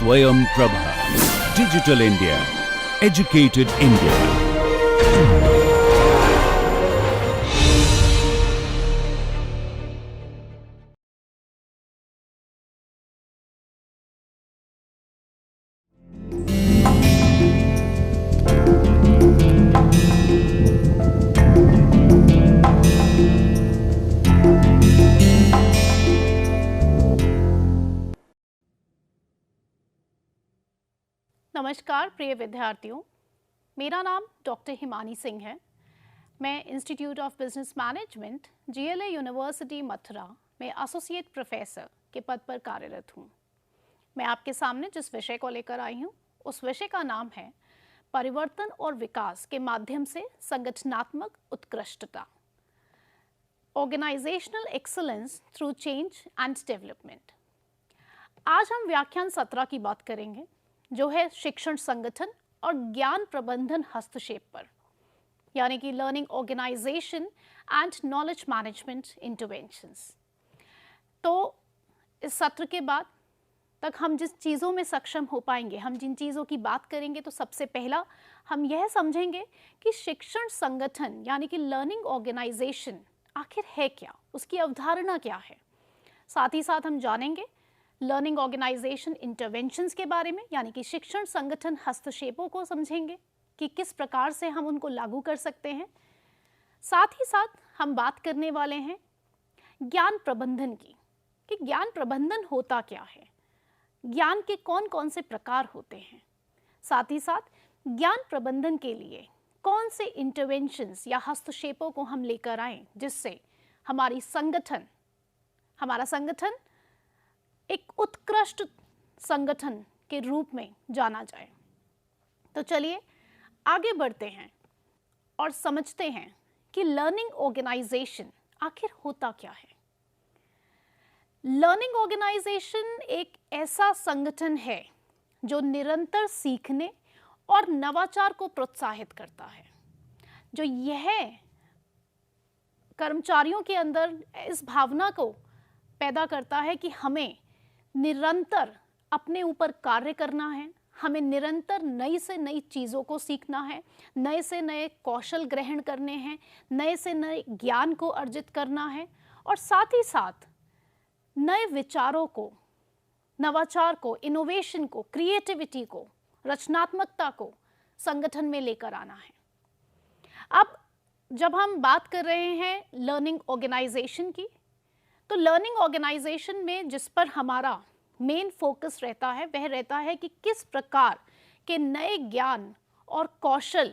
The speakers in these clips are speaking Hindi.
Swayam Prabha. Digital India. Educated India. नमस्कार प्रिय विद्यार्थियों, मेरा नाम डॉक्टर हिमानी सिंह है। मैं institute of business management GLA university Mathura में एसोसिएट प्रोफेसर के पद पर कार्यरत हूँ। मैं आपके सामने जिस विषय को लेकर आई हूँ उस विषय का नाम है परिवर्तन और विकास के माध्यम से संगठनात्मक उत्कृष्टता, organisational excellence through change and development. आज हम व्याख्यान 17 की बात करेंगे जो है शिक्षण संगठन और ज्ञान प्रबंधन हस्तक्षेप पर, यानी कि learning organisation and knowledge management interventions. तो इस सत्र के बाद तक हम जिस चीज़ों में सक्षम हो पाएंगे, हम जिन चीज़ों की बात करेंगे, तो सबसे पहला हम यह समझेंगे कि शिक्षण संगठन यानी कि लर्निंग ऑर्गेनाइजेशन आखिर है क्या, उसकी अवधारणा क्या है। साथ ही साथ हम जानेंगे लर्निंग ऑर्गेनाइजेशन इंटरवेंशंस के बारे में, यानी कि शिक्षण संगठन हस्तक्षेपों को समझेंगे कि किस प्रकार से हम उनको लागू कर सकते हैं। साथ ही साथ हम बात करने वाले हैं ज्ञान प्रबंधन की, कि ज्ञान प्रबंधन होता क्या है, ज्ञान के कौन कौन से प्रकार होते हैं। साथ ही साथ ज्ञान प्रबंधन के लिए कौन से इंटरवेंशंस या हस्तक्षेपों को हम लेकर आएं जिससे हमारा संगठन एक उत्कृष्ट संगठन के रूप में जाना जाए। तो चलिए आगे बढ़ते हैं और समझते हैं कि लर्निंग ऑर्गेनाइजेशन आखिर होता क्या है। लर्निंग ऑर्गेनाइजेशन एक ऐसा संगठन है जो निरंतर सीखने और नवाचार को प्रोत्साहित करता है, जो यह कर्मचारियों के अंदर इस भावना को पैदा करता है कि हमें निरंतर अपने ऊपर कार्य करना है, हमें निरंतर नई से नई चीज़ों को सीखना है, नए से नए कौशल ग्रहण करने हैं, नए से नए ज्ञान को अर्जित करना है और साथ ही साथ नए विचारों को, नवाचार को, इनोवेशन को, क्रिएटिविटी को, रचनात्मकता को संगठन में लेकर आना है। अब जब हम बात कर रहे हैं लर्निंग ऑर्गेनाइजेशन की, तो लर्निंग ऑर्गेनाइजेशन में जिस पर हमारा मेन फोकस रहता है वह रहता है कि किस प्रकार के नए ज्ञान और कौशल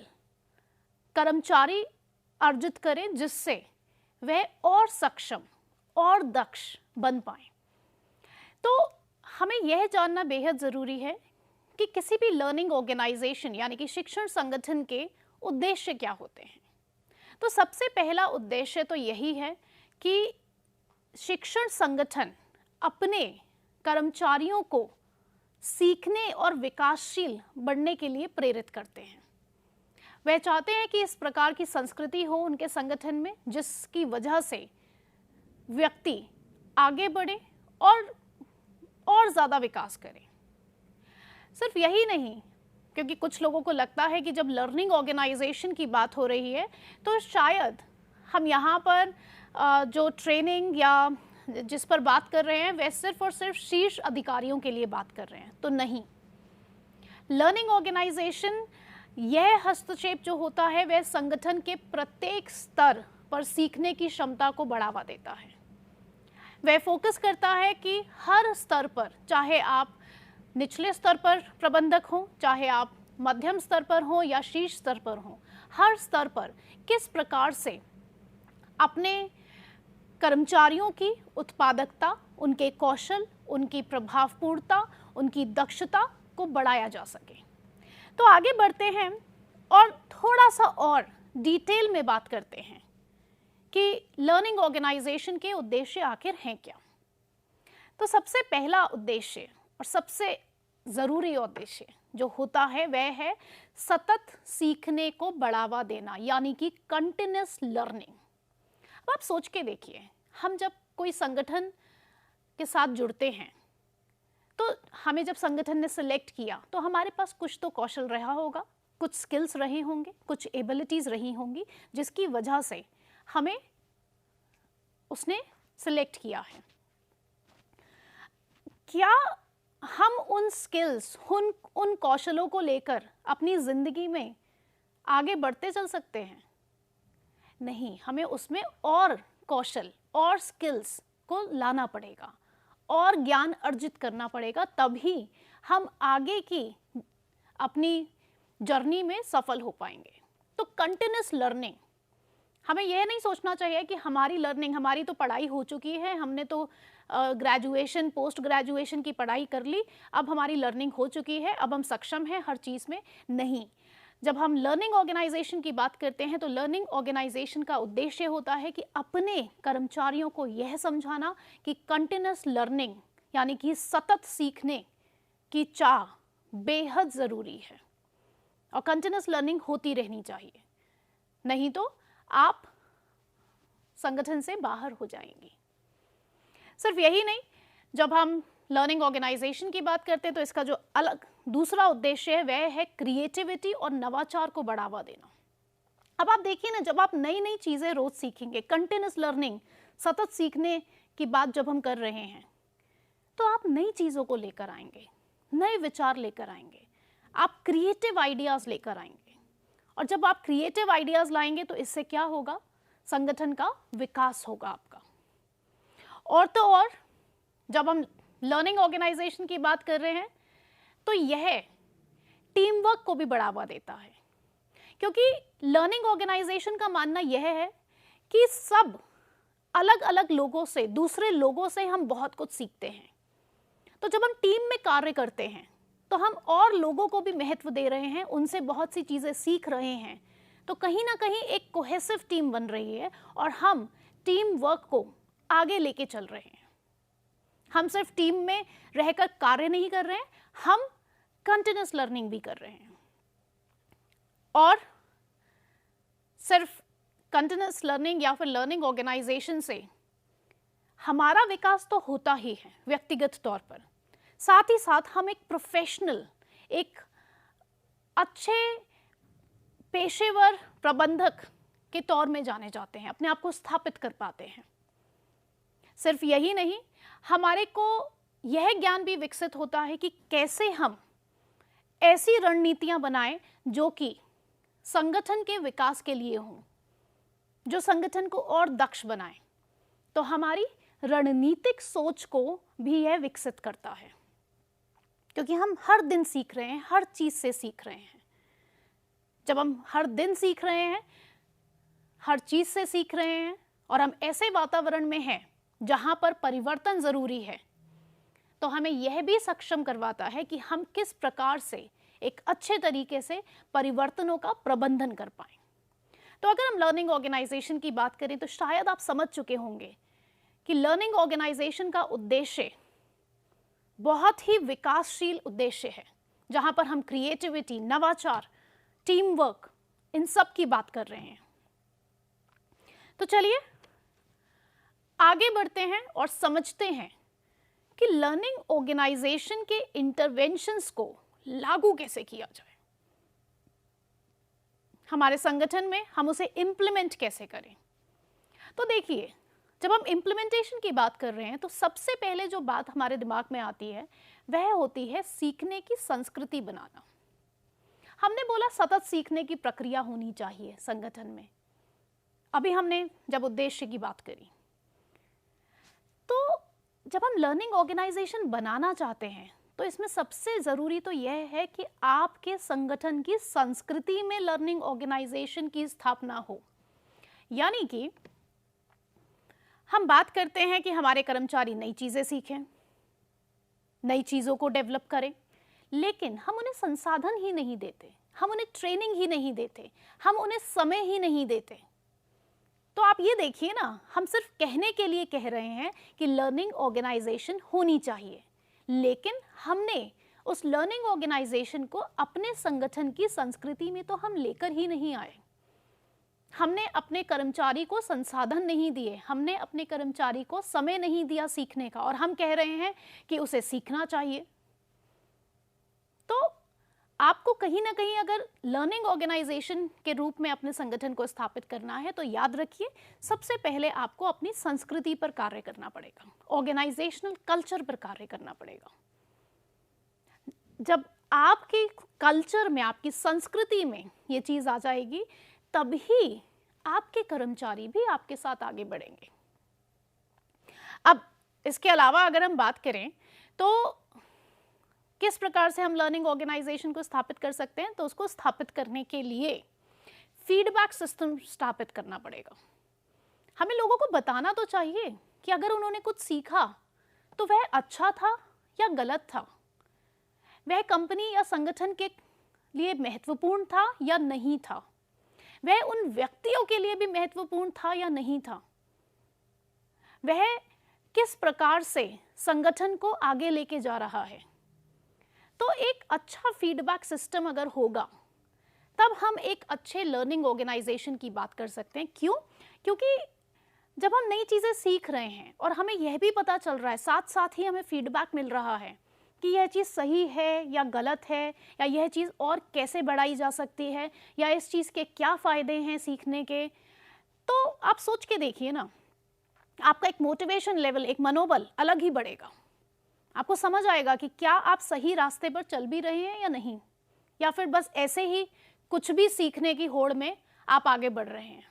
कर्मचारी अर्जित करें जिससे वह और सक्षम और दक्ष बन पाए। तो हमें यह जानना बेहद ज़रूरी है कि किसी भी लर्निंग ऑर्गेनाइजेशन यानी कि शिक्षण संगठन के उद्देश्य क्या होते हैं। तो सबसे पहला उद्देश्य तो यही है कि शिक्षण संगठन अपने कर्मचारियों को सीखने और विकासशील बनने के लिए प्रेरित करते हैं। वह चाहते हैं कि इस प्रकार की संस्कृति हो उनके संगठन में जिसकी वजह से व्यक्ति आगे बढ़े और ज़्यादा विकास करे। सिर्फ यही नहीं, क्योंकि कुछ लोगों को लगता है कि जब लर्निंग ऑर्गेनाइजेशन की बात हो रही है तो शायद हम यहाँ पर जो ट्रेनिंग या जिस पर बात कर रहे हैं वह सिर्फ और सिर्फ शीर्ष अधिकारियों के लिए बात कर रहे हैं, तो नहीं। लर्निंग ऑर्गेनाइजेशन यह हस्तक्षेप जो होता है वह संगठन के प्रत्येक स्तर पर सीखने की क्षमता को बढ़ावा देता है। वह फोकस करता है कि हर स्तर पर, चाहे आप निचले स्तर पर प्रबंधक हों, चाहे आप मध्यम स्तर पर हों या शीर्ष स्तर पर हों, हर स्तर पर किस प्रकार से अपने कर्मचारियों की उत्पादकता, उनके कौशल, उनकी प्रभावपूर्णता, उनकी दक्षता को बढ़ाया जा सके। तो आगे बढ़ते हैं और थोड़ा सा और डिटेल में बात करते हैं कि लर्निंग ऑर्गेनाइजेशन के उद्देश्य आखिर हैं क्या। तो सबसे पहला उद्देश्य और सबसे ज़रूरी उद्देश्य जो होता है वह है सतत सीखने को बढ़ावा देना, यानी कि कंटिन्यूअस लर्निंग। अब आप सोच के देखिए, हम जब कोई संगठन के साथ जुड़ते हैं तो हमें जब संगठन ने सिलेक्ट किया तो हमारे पास कुछ तो कौशल रहा होगा, कुछ स्किल्स रहे होंगे, कुछ एबिलिटीज़ रही होंगी, जिसकी वजह से हमें उसने सिलेक्ट किया है। क्या हम उन स्किल्स, उन कौशलों को लेकर अपनी ज़िंदगी में आगे बढ़ते चल सकते हैं? नहीं, हमें उसमें और कौशल और स्किल्स को लाना पड़ेगा और ज्ञान अर्जित करना पड़ेगा, तभी हम आगे की अपनी जर्नी में सफल हो पाएंगे। तो कंटिन्यूस लर्निंग, हमें यह नहीं सोचना चाहिए कि हमारी लर्निंग, हमारी तो पढ़ाई हो चुकी है, हमने तो ग्रेजुएशन, पोस्ट ग्रेजुएशन की पढ़ाई कर ली, अब हमारी लर्निंग हो चुकी है, अब हम सक्षम हैं हर चीज़ में। नहीं, जब हम लर्निंग ऑर्गेनाइजेशन की बात करते हैं तो लर्निंग ऑर्गेनाइजेशन का उद्देश्य होता है कि अपने कर्मचारियों को यह समझाना कि कंटिन्यूस लर्निंग यानी कि सतत सीखने की चाह बेहद ज़रूरी है और कंटिन्यूस लर्निंग होती रहनी चाहिए, नहीं तो आप संगठन से बाहर हो जाएंगी। सिर्फ यही नहीं, जब हम लर्निंग ऑर्गेनाइजेशन की बात करते हैं तो इसका जो अलग दूसरा उद्देश्य है वह है क्रिएटिविटी और नवाचार को बढ़ावा देना। अब आप देखिए ना, जब आप नई नई चीज़ें रोज सीखेंगे, कंटिन्यूस लर्निंग, सतत सीखने की बात जब हम कर रहे हैं, तो आप नई चीज़ों को लेकर आएंगे, नए विचार लेकर आएंगे, आप क्रिएटिव आइडियाज़ लेकर आएंगे। और जब आप क्रिएटिव आइडियाज़ लाएंगे तो इससे क्या होगा? संगठन का विकास होगा आपका। और तो और जब हम लर्निंग ऑर्गेनाइजेशन की बात कर रहे हैं तो यह टीम वर्क को भी बढ़ावा देता है, क्योंकि लर्निंग ऑर्गेनाइजेशन का मानना यह है कि सब अलग अलग लोगों से, दूसरे लोगों से हम बहुत कुछ सीखते हैं। तो जब हम टीम में कार्य करते हैं तो हम और लोगों को भी महत्व दे रहे हैं, उनसे बहुत सी चीज़ें सीख रहे हैं, तो कहीं ना कहीं एक कोहेसिव टीम बन रही है और हम टीम वर्क को आगे लेके चल रहे हैं। हम सिर्फ टीम में रहकर कार्य नहीं कर रहे हैं, हम कंटिन्यूस लर्निंग भी कर रहे हैं। और सिर्फ कंटिन्यूस लर्निंग या फिर लर्निंग ऑर्गेनाइजेशन से हमारा विकास तो होता ही है व्यक्तिगत तौर पर, साथ ही साथ हम एक प्रोफेशनल, एक अच्छे पेशेवर प्रबंधक के तौर में जाने जाते हैं, अपने आप को स्थापित कर पाते हैं। सिर्फ यही नहीं, हमारे को यह ज्ञान भी विकसित होता है कि कैसे हम ऐसी रणनीतियां बनाएं जो कि संगठन के विकास के लिए हों, जो संगठन को और दक्ष बनाएं। तो हमारी रणनीतिक सोच को भी यह विकसित करता है, क्योंकि हम हर दिन सीख रहे हैं, हर चीज से सीख रहे हैं। जब हम हर दिन सीख रहे हैं, हर चीज से सीख रहे हैं और हम ऐसे वातावरण में हैं जहां पर परिवर्तन जरूरी है, तो हमें यह भी सक्षम करवाता है कि हम किस प्रकार से एक अच्छे तरीके से परिवर्तनों का प्रबंधन कर पाएं। तो अगर हम लर्निंग ऑर्गेनाइजेशन की बात करें तो शायद आप समझ चुके होंगे कि लर्निंग ऑर्गेनाइजेशन का उद्देश्य बहुत ही विकासशील उद्देश्य है, जहां पर हम क्रिएटिविटी, नवाचार, टीम वर्क, इन सब की बात कर रहे हैं। तो चलिए आगे बढ़ते हैं और समझते हैं कि लर्निंग ऑर्गेनाइजेशन के इंटरवेंशंस को लागू कैसे किया जाए, हमारे संगठन में हम उसे इंप्लीमेंट कैसे करें। तो देखिए, जब हम इंप्लीमेंटेशन की बात कर रहे हैं तो सबसे पहले जो बात हमारे दिमाग में आती है वह होती है सीखने की संस्कृति बनाना। हमने बोला सतत सीखने की प्रक्रिया होनी चाहिए संगठन में। अभी हमने जब उद्देश्य की बात करी, तो जब हम लर्निंग ऑर्गेनाइजेशन बनाना चाहते हैं तो इसमें सबसे ज़रूरी तो यह है कि आपके संगठन की संस्कृति में लर्निंग ऑर्गेनाइजेशन की स्थापना हो। यानी कि हम बात करते हैं कि हमारे कर्मचारी नई चीज़ें सीखें, नई चीज़ों को डेवलप करें, लेकिन हम उन्हें संसाधन ही नहीं देते, हम उन्हें ट्रेनिंग ही नहीं देते, हम उन्हें समय ही नहीं देते। तो आप ये देखिए ना, हम सिर्फ कहने के लिए कह रहे हैं कि लर्निंग ऑर्गेनाइजेशन होनी चाहिए, लेकिन हमने उस लर्निंग ऑर्गेनाइजेशन को अपने संगठन की संस्कृति में तो हम लेकर ही नहीं आए। हमने अपने कर्मचारी को संसाधन नहीं दिए, हमने अपने कर्मचारी को समय नहीं दिया सीखने का, और हम कह रहे हैं कि उसे सीखना चाहिए। तो आपको कहीं ना कहीं अगर लर्निंग ऑर्गेनाइजेशन के रूप में अपने संगठन को स्थापित करना है तो याद रखिए, सबसे पहले आपको अपनी संस्कृति पर कार्य करना पड़ेगा, ऑर्गेनाइजेशनल कल्चर पर कार्य करना पड़ेगा। जब आपके कल्चर में, आपकी संस्कृति में ये चीज आ जाएगी, तभी आपके कर्मचारी भी आपके साथ आगे बढ़ेंगे। अब इसके अलावा अगर हम बात करें तो किस प्रकार से हम लर्निंग ऑर्गेनाइजेशन को स्थापित कर सकते हैं, तो उसको स्थापित करने के लिए फीडबैक सिस्टम स्थापित करना पड़ेगा। हमें लोगों को बताना तो चाहिए कि अगर उन्होंने कुछ सीखा तो वह अच्छा था या गलत था, वह कंपनी या संगठन के लिए महत्वपूर्ण था या नहीं था, वह उन व्यक्तियों के लिए भी महत्वपूर्ण था या नहीं था, वह किस प्रकार से संगठन को आगे लेके जा रहा है। तो एक अच्छा फीडबैक सिस्टम अगर होगा तब हम एक अच्छे लर्निंग ऑर्गेनाइजेशन की बात कर सकते हैं। क्यों? क्योंकि जब हम नई चीज़ें सीख रहे हैं और हमें यह भी पता चल रहा है, साथ साथ ही हमें फीडबैक मिल रहा है कि यह चीज़ सही है या गलत है, या यह चीज़ और कैसे बढ़ाई जा सकती है, या इस चीज़ के क्या फ़ायदे हैं सीखने के, तो आप सोच के देखिए ना, आपका एक मोटिवेशन लेवल, एक मनोबल अलग ही बढ़ेगा। आपको समझ आएगा कि क्या आप सही रास्ते पर चल भी रहे हैं या नहीं, या फिर बस ऐसे ही कुछ भी सीखने की होड़ में आप आगे बढ़ रहे हैं।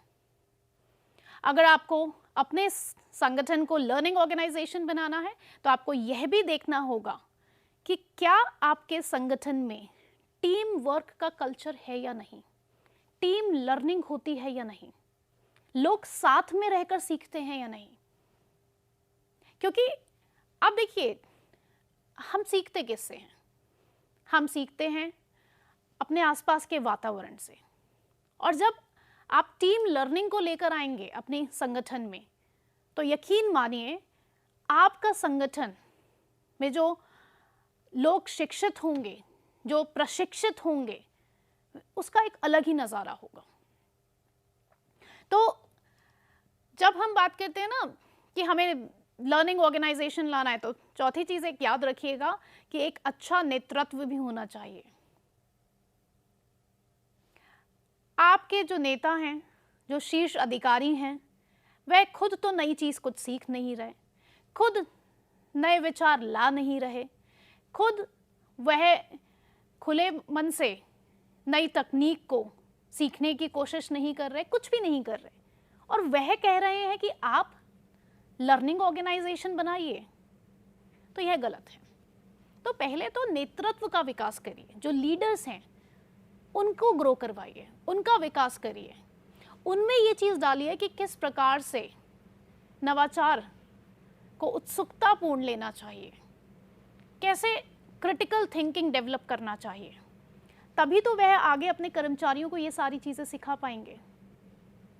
अगर आपको अपने संगठन को लर्निंग ऑर्गेनाइजेशन बनाना है तो आपको यह भी देखना होगा कि क्या आपके संगठन में टीम वर्क का कल्चर है या नहीं, टीम लर्निंग होती है या नहीं, लोग साथ में रहकर सीखते हैं या नहीं। क्योंकि अब देखिए, हम सीखते किससे हैं? हम सीखते हैं अपने आसपास के वातावरण से। और जब आप टीम लर्निंग को लेकर आएंगे अपने संगठन में, तो यकीन मानिए आपका संगठन में जो लोग शिक्षित होंगे, जो प्रशिक्षित होंगे, उसका एक अलग ही नज़ारा होगा। तो जब हम बात करते हैं ना कि हमें लर्निंग ऑर्गेनाइजेशन लाना है, तो चौथी चीज़ एक याद रखिएगा कि एक अच्छा नेतृत्व भी होना चाहिए। आपके जो नेता हैं, जो शीर्ष अधिकारी हैं, वह खुद तो नई चीज़ कुछ सीख नहीं रहे, खुद नए विचार ला नहीं रहे, खुद वह खुले मन से नई तकनीक को सीखने की कोशिश नहीं कर रहे, कुछ भी नहीं कर रहे, और वह कह रहे हैं कि आप लर्निंग ऑर्गेनाइजेशन बनाइए, तो यह गलत है। तो पहले तो नेतृत्व का विकास करिए, जो लीडर्स हैं उनको ग्रो करवाइए, उनका विकास करिए, उनमें ये चीज़ डालिए कि किस प्रकार से नवाचार को उत्सुकतापूर्ण लेना चाहिए, कैसे क्रिटिकल थिंकिंग डेवलप करना चाहिए, तभी तो वह आगे अपने कर्मचारियों को ये सारी चीज़ें सिखा पाएंगे।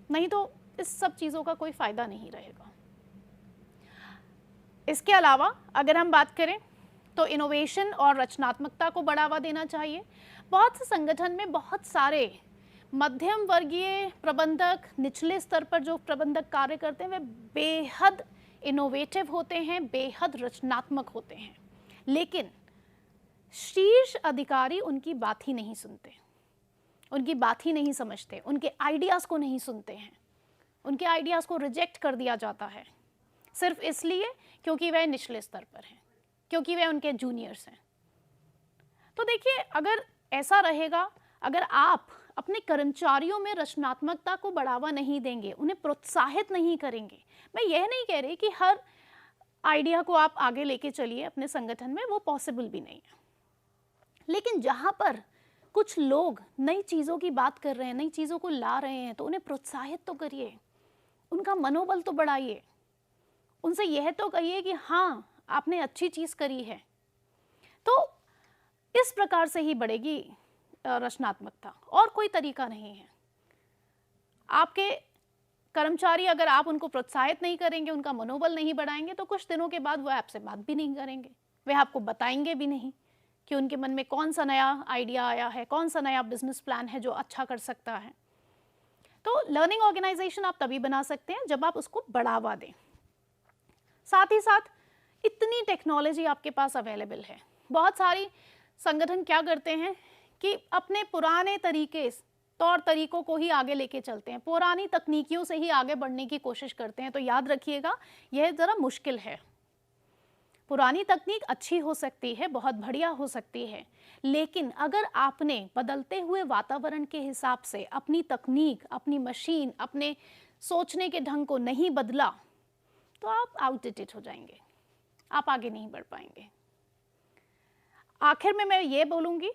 नहीं तो इस सब चीज़ों का कोई फ़ायदा नहीं रहेगा। इसके अलावा अगर हम बात करें तो इनोवेशन और रचनात्मकता को बढ़ावा देना चाहिए। बहुत से संगठन में बहुत सारे मध्यम वर्गीय प्रबंधक, निचले स्तर पर जो प्रबंधक कार्य करते हैं, वे बेहद इनोवेटिव होते हैं, बेहद रचनात्मक होते हैं, लेकिन शीर्ष अधिकारी उनकी बात ही नहीं सुनते, उनकी बात ही नहीं समझते, उनके आइडियाज़ को नहीं सुनते हैं, उनके आइडियाज़ को रिजेक्ट कर दिया जाता है सिर्फ इसलिए क्योंकि वह निचले स्तर पर हैं, क्योंकि वह उनके जूनियर्स हैं। तो देखिए, अगर ऐसा रहेगा, अगर आप अपने कर्मचारियों में रचनात्मकता को बढ़ावा नहीं देंगे, उन्हें प्रोत्साहित नहीं करेंगे, मैं यह नहीं कह रही कि हर आइडिया को आप आगे लेके चलिए अपने संगठन में, वो पॉसिबल भी नहीं है, लेकिन जहाँ पर कुछ लोग नई चीज़ों की बात कर रहे हैं, नई चीज़ों को ला रहे हैं, तो उन्हें प्रोत्साहित तो करिए, उनका मनोबल तो बढ़ाइए, उनसे यह तो कहिए कि हाँ, आपने अच्छी चीज़ करी है। तो इस प्रकार से ही बढ़ेगी रचनात्मकता, और कोई तरीका नहीं है। आपके कर्मचारी, अगर आप उनको प्रोत्साहित नहीं करेंगे, उनका मनोबल नहीं बढ़ाएंगे, तो कुछ दिनों के बाद वह आपसे बात भी नहीं करेंगे, वे आपको बताएंगे भी नहीं कि उनके मन में कौन सा नया आइडिया आया है, कौन सा नया बिजनेस प्लान है जो अच्छा कर सकता है। तो लर्निंग ऑर्गेनाइजेशन आप तभी बना सकते हैं जब आप उसको बढ़ावा दें। साथ ही साथ इतनी टेक्नोलॉजी आपके पास अवेलेबल है, बहुत सारी संगठन क्या करते हैं कि अपने पुराने तौर तरीकों को ही आगे लेके चलते हैं, पुरानी तकनीकियों से ही आगे बढ़ने की कोशिश करते हैं। तो याद रखिएगा, यह ज़रा मुश्किल है। पुरानी तकनीक अच्छी हो सकती है, बहुत बढ़िया हो सकती है, लेकिन अगर आपने बदलते हुए वातावरण के हिसाब से अपनी तकनीक, अपनी मशीन, अपने सोचने के ढंग को नहीं बदला तो आप आउटडेटेड हो जाएंगे, आप आगे नहीं बढ़ पाएंगे। आखिर में मैं ये बोलूँगी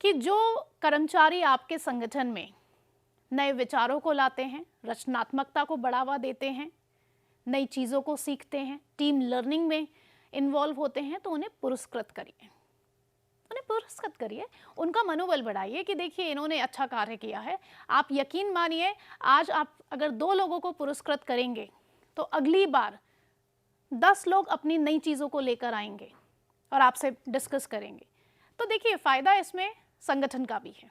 कि जो कर्मचारी आपके संगठन में नए विचारों को लाते हैं, रचनात्मकता को बढ़ावा देते हैं, नई चीज़ों को सीखते हैं, टीम लर्निंग में इन्वॉल्व होते हैं, तो उन्हें पुरस्कृत करिए, उनका मनोबल बढ़ाइए कि देखिए इन्होंने अच्छा कार्य किया है। आप यकीन मानिए, आज आप अगर 2 लोगों को पुरस्कृत करेंगे तो अगली बार 10 लोग अपनी नई चीज़ों को लेकर आएंगे और आपसे डिस्कस करेंगे। तो देखिए फ़ायदा इसमें संगठन का भी है,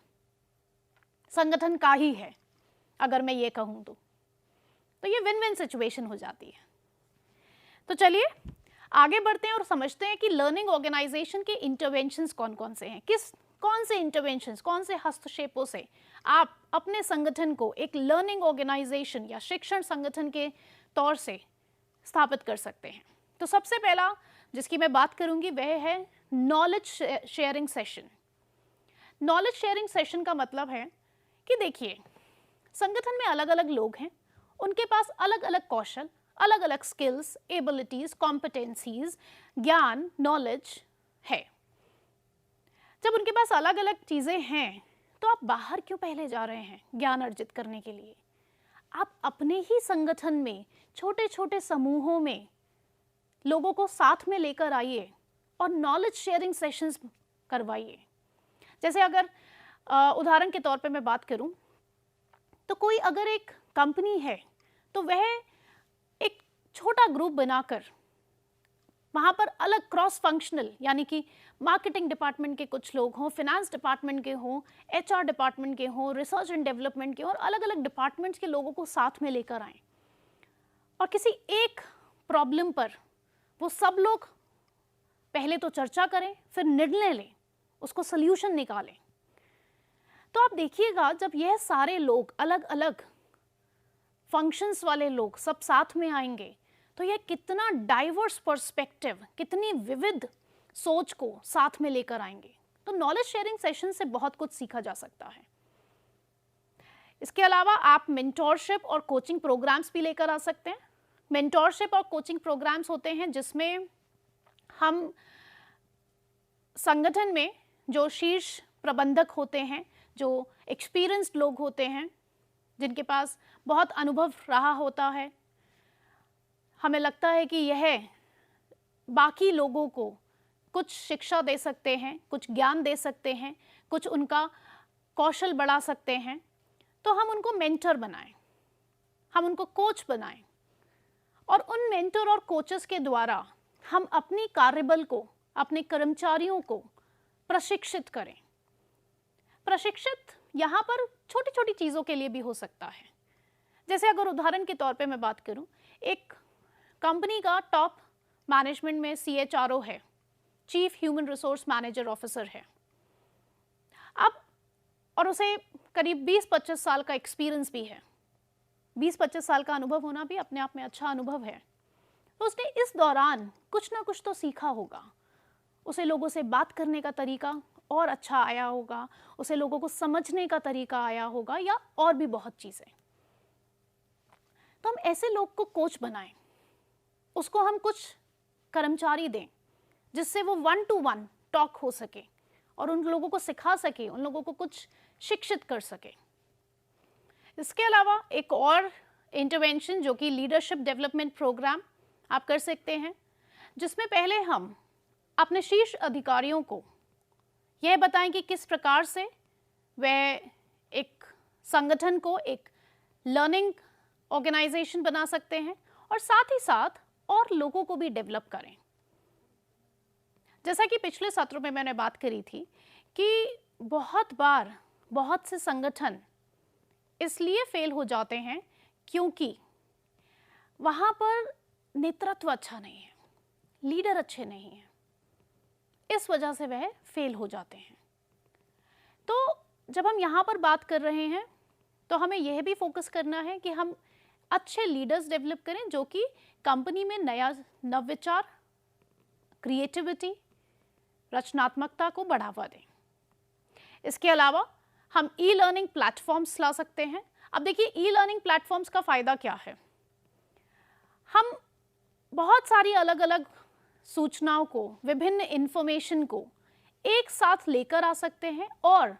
संगठन का ही है अगर मैं ये कहूँ तो ये विन विन सिचुएशन हो जाती है। तो चलिए आगे बढ़ते हैं और समझते हैं कि लर्निंग ऑर्गेनाइजेशन के इंटरवेंशंस कौन कौन से हैं, कौन से इंटरवेंशंस, कौन से हस्तक्षेपों से आप अपने संगठन को एक लर्निंग ऑर्गेनाइजेशन या शिक्षण संगठन के तौर से स्थापित कर सकते हैं। तो सबसे पहला जिसकी मैं बात करूंगी वह है knowledge sharing session. Knowledge sharing session का मतलब है कि देखिए संगठन में अलग अलग लोग हैं, उनके पास अलग अलग कौशल, अलग अलग स्किल्स, एबिलिटीज, कॉम्पिटेंसीज, ज्ञान, नॉलेज है। जब उनके पास अलग अलग चीज़ें हैं तो आप बाहर क्यों पहले जा रहे हैं ज्ञान अर्जित करने के लिए? आप अपने ही संगठन में छोटे छोटे समूहों में लोगों को साथ में लेकर आइए और नॉलेज शेयरिंग सेशंस करवाइए। जैसे अगर उदाहरण के तौर पे मैं बात करूं तो कोई अगर एक कंपनी है तो वह एक छोटा ग्रुप बनाकर वहाँ पर अलग क्रॉस फंक्शनल, यानी कि मार्केटिंग डिपार्टमेंट के कुछ लोग हों, फिनेंस डिपार्टमेंट के हों, एचआर डिपार्टमेंट के हों, रिसर्च एंड डेवलपमेंट के, और अलग अलग डिपार्टमेंट्स के लोगों को साथ में लेकर आएं और किसी एक प्रॉब्लम पर वो सब लोग पहले तो चर्चा करें, फिर निर्णय लें, उसको सल्यूशन निकालें। तो आप देखिएगा जब यह सारे लोग, अलग अलग फंक्शंस वाले लोग सब साथ में आएंगे तो यह कितना डाइवर्स पर्सपेक्टिव, कितनी विविध सोच को साथ में लेकर आएंगे। तो नॉलेज शेयरिंग सेशन से बहुत कुछ सीखा जा सकता है। इसके अलावा आप मेंटोरशिप और कोचिंग प्रोग्राम्स भी लेकर आ सकते हैं। मेंटोरशिप और कोचिंग प्रोग्राम्स होते हैं जिसमें हम संगठन में जो शीर्ष प्रबंधक होते हैं, जो एक्सपीरियंस्ड लोग होते हैं, जिनके पास बहुत अनुभव रहा होता है, हमें लगता है कि यह बाकी लोगों को कुछ शिक्षा दे सकते हैं, कुछ ज्ञान दे सकते हैं, कुछ उनका कौशल बढ़ा सकते हैं, तो हम उनको मेंटर बनाएं, हम उनको कोच बनाएं और उन मेंटर और कोचेस के द्वारा हम अपनी कार्यबल को, अपने कर्मचारियों को प्रशिक्षित करें। प्रशिक्षित यहाँ पर छोटी छोटी चीज़ों के लिए भी हो सकता है। जैसे अगर उदाहरण के तौर पे मैं बात करूँ, एक कंपनी का टॉप मैनेजमेंट में CHRO है, chief human resource manager officer है, अब और उसे करीब 20-25 साल का एक्सपीरियंस भी है। 20-25 साल का अनुभव होना भी अपने आप में अच्छा अनुभव है। तो उसने इस दौरान कुछ ना कुछ तो सीखा होगा, उसे लोगों से बात करने का तरीका और अच्छा आया होगा, उसे लोगों को समझने का तरीका आया होगा, या और भी बहुत चीज़ें। तो हम ऐसे लोग को कोच बनाएं, उसको हम कुछ कर्मचारी दें जिससे वो 1-to-1 टॉक हो सके और उन लोगों को सिखा सके, उन लोगों को कुछ शिक्षित कर सके। इसके अलावा एक और इंटरवेंशन जो कि लीडरशिप डेवलपमेंट प्रोग्राम आप कर सकते हैं, जिसमें पहले हम अपने शीर्ष अधिकारियों को यह बताएं कि किस प्रकार से वह एक संगठन को एक लर्निंग ऑर्गेनाइजेशन बना सकते हैं और साथ ही साथ और लोगों को भी डेवलप करें। जैसा कि पिछले सत्र में मैंने बात करी थी कि बहुत बार बहुत से संगठन इसलिए फेल हो जाते हैं क्योंकि वहाँ पर नेतृत्व अच्छा नहीं है, लीडर अच्छे नहीं हैं, इस वजह से वह फेल हो जाते हैं। तो जब हम यहाँ पर बात कर रहे हैं तो हमें यह भी फोकस करना है कि हम अच्छे लीडर्स डेवलप करें जो कि कंपनी में नया नवविचार, क्रिएटिविटी, रचनात्मकता को बढ़ावा दें। इसके अलावा हम ई लर्निंग प्लेटफॉर्म्स ला सकते हैं। अब देखिए, ई लर्निंग प्लेटफॉर्म्स का फ़ायदा क्या है? हम बहुत सारी अलग अलग सूचनाओं को, विभिन्न इंफॉर्मेशन को एक साथ लेकर आ सकते हैं और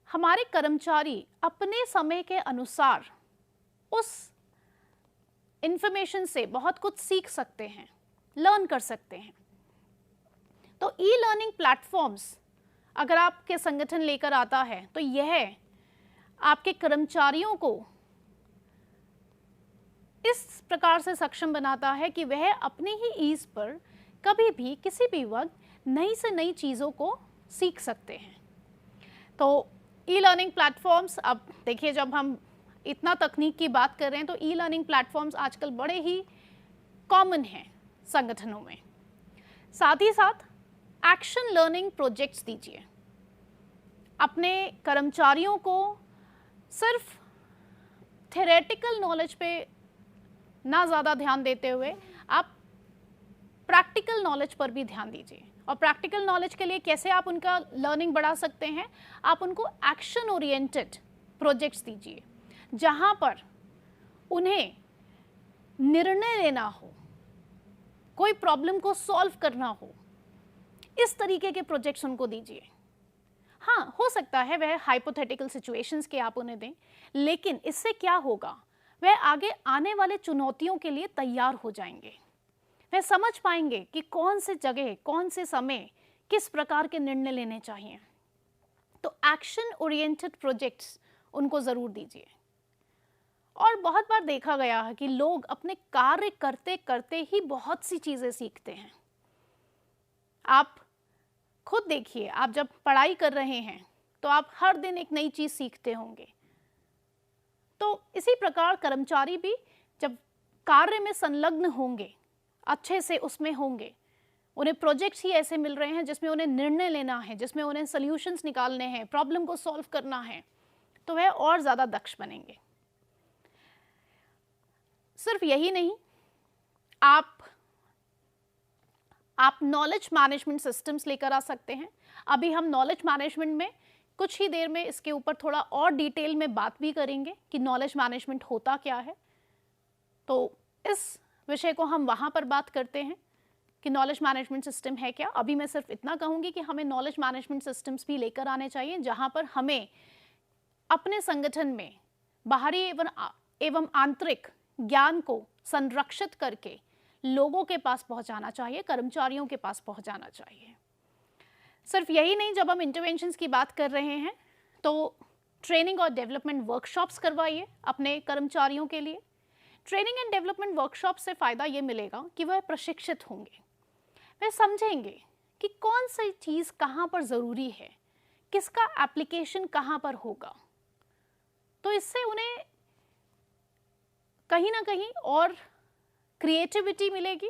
हमारे कर्मचारी अपने समय के अनुसार उस इंफॉर्मेशन से बहुत कुछ सीख सकते हैं, लर्न कर सकते हैं। तो ई लर्निंग प्लेटफॉर्म्स अगर आपके संगठन लेकर आता है तो यह आपके कर्मचारियों को इस प्रकार से सक्षम बनाता है कि वह अपने ही ईज पर कभी भी किसी भी वक्त नई से नई चीज़ों को सीख सकते हैं। तो ई लर्निंग प्लेटफॉर्म्स, अब देखिए जब हम इतना तकनीक की बात कर रहे हैं तो ई लर्निंग प्लेटफॉर्म्स आजकल बड़े ही कॉमन हैं संगठनों में। साथ ही साथ एक्शन लर्निंग प्रोजेक्ट्स दीजिए। अपने कर्मचारियों को सिर्फ थ्योरेटिकल नॉलेज पे ना ज़्यादा ध्यान देते हुए आप प्रैक्टिकल नॉलेज पर भी ध्यान दीजिए। और प्रैक्टिकल नॉलेज के लिए कैसे आप उनका लर्निंग बढ़ा सकते हैं? आप उनको एक्शन ओरिएंटेड प्रोजेक्ट्स दीजिए जहां पर उन्हें निर्णय लेना हो, कोई प्रॉब्लम को सॉल्व करना हो, इस तरीके के प्रोजेक्ट्स उनको दीजिए। हाँ, हो सकता है वह हाइपोथेटिकल सिचुएशंस के आप उन्हें दें, लेकिन इससे क्या होगा? वह आगे आने वाले चुनौतियों के लिए तैयार हो जाएंगे। वह समझ पाएंगे कि कौन से जगह, कौन से समय किस प्रकार के निर्णय लेने चाहिए। तो एक्शन ओरिएंटेड प्रोजेक्ट्स उनको ज़रूर दीजिए। और बहुत बार देखा गया है कि लोग अपने कार्य करते करते ही बहुत सी चीज़ें सीखते हैं। आप खुद देखिए, आप जब पढ़ाई कर रहे हैं तो आप हर दिन एक नई चीज़ सीखते होंगे। तो इसी प्रकार कर्मचारी भी जब कार्य में संलग्न होंगे, अच्छे से उसमें होंगे, उन्हें प्रोजेक्ट्स ही ऐसे मिल रहे हैं जिसमें उन्हें निर्णय लेना है, जिसमें उन्हें सॉल्यूशंस निकालने हैं, प्रॉब्लम को सॉल्व करना है, तो वह और ज़्यादा दक्ष बनेंगे। सिर्फ यही नहीं, आप नॉलेज मैनेजमेंट सिस्टम्स लेकर आ सकते हैं। अभी हम नॉलेज मैनेजमेंट में कुछ ही देर में इसके ऊपर थोड़ा और डिटेल में बात भी करेंगे कि नॉलेज मैनेजमेंट होता क्या है। तो इस विषय को हम वहाँ पर बात करते हैं कि नॉलेज मैनेजमेंट सिस्टम है क्या। अभी मैं सिर्फ इतना कहूँगी कि हमें नॉलेज मैनेजमेंट सिस्टम्स भी लेकर आने चाहिए जहाँ पर हमें अपने संगठन में बाहरी एवं आंतरिक ज्ञान को संरक्षित करके लोगों के पास पहुंचाना चाहिए, कर्मचारियों के पास पहुंचाना चाहिए। सिर्फ यही नहीं, जब हम इंटरवेंशंस की बात कर रहे हैं तो ट्रेनिंग और डेवलपमेंट वर्कशॉप्स करवाइए अपने कर्मचारियों के लिए। ट्रेनिंग एंड डेवलपमेंट वर्कशॉप से फ़ायदा ये मिलेगा कि वह प्रशिक्षित होंगे, वह समझेंगे कि कौन सी चीज़ कहाँ पर ज़रूरी है, किसका एप्लीकेशन कहाँ पर होगा। तो इससे उन्हें कहीं ना कहीं और क्रिएटिविटी मिलेगी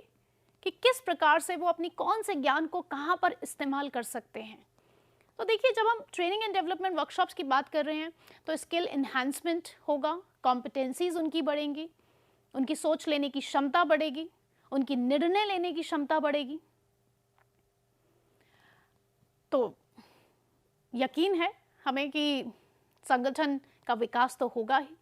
कि किस प्रकार से वो अपनी कौन से ज्ञान को कहाँ पर इस्तेमाल कर सकते हैं। तो देखिए, जब हम ट्रेनिंग एंड डेवलपमेंट वर्कशॉप्स की बात कर रहे हैं तो स्किल इन्हांसमेंट होगा, कॉम्पिटेंसीज उनकी बढ़ेंगी, उनकी सोच लेने की क्षमता बढ़ेगी, उनकी निर्णय लेने की क्षमता बढ़ेगी। तो यकीन है हमें कि संगठन का विकास तो होगा ही।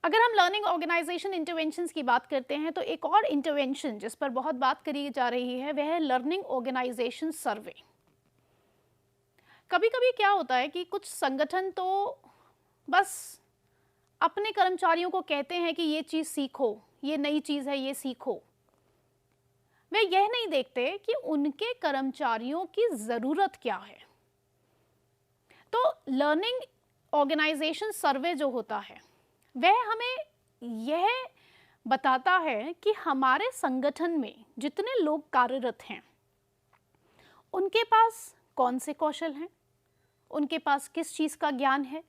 अगर हम लर्निंग ऑर्गेनाइजेशन इंटरवेंशंस की बात करते हैं तो एक और इंटरवेंशन जिस पर बहुत बात करी जा रही है वह है लर्निंग ऑर्गेनाइजेशन सर्वे। कभी कभी क्या होता है कि कुछ संगठन तो बस अपने कर्मचारियों को कहते हैं कि ये चीज़ सीखो, ये नई चीज़ है, ये सीखो। वे यह नहीं देखते कि उनके कर्मचारियों की ज़रूरत क्या है। तो लर्निंग ऑर्गेनाइजेशन सर्वे जो होता है वह हमें यह बताता है कि हमारे संगठन में जितने लोग कार्यरत हैं उनके पास कौन से कौशल हैं, उनके पास किस चीज़ का ज्ञान है,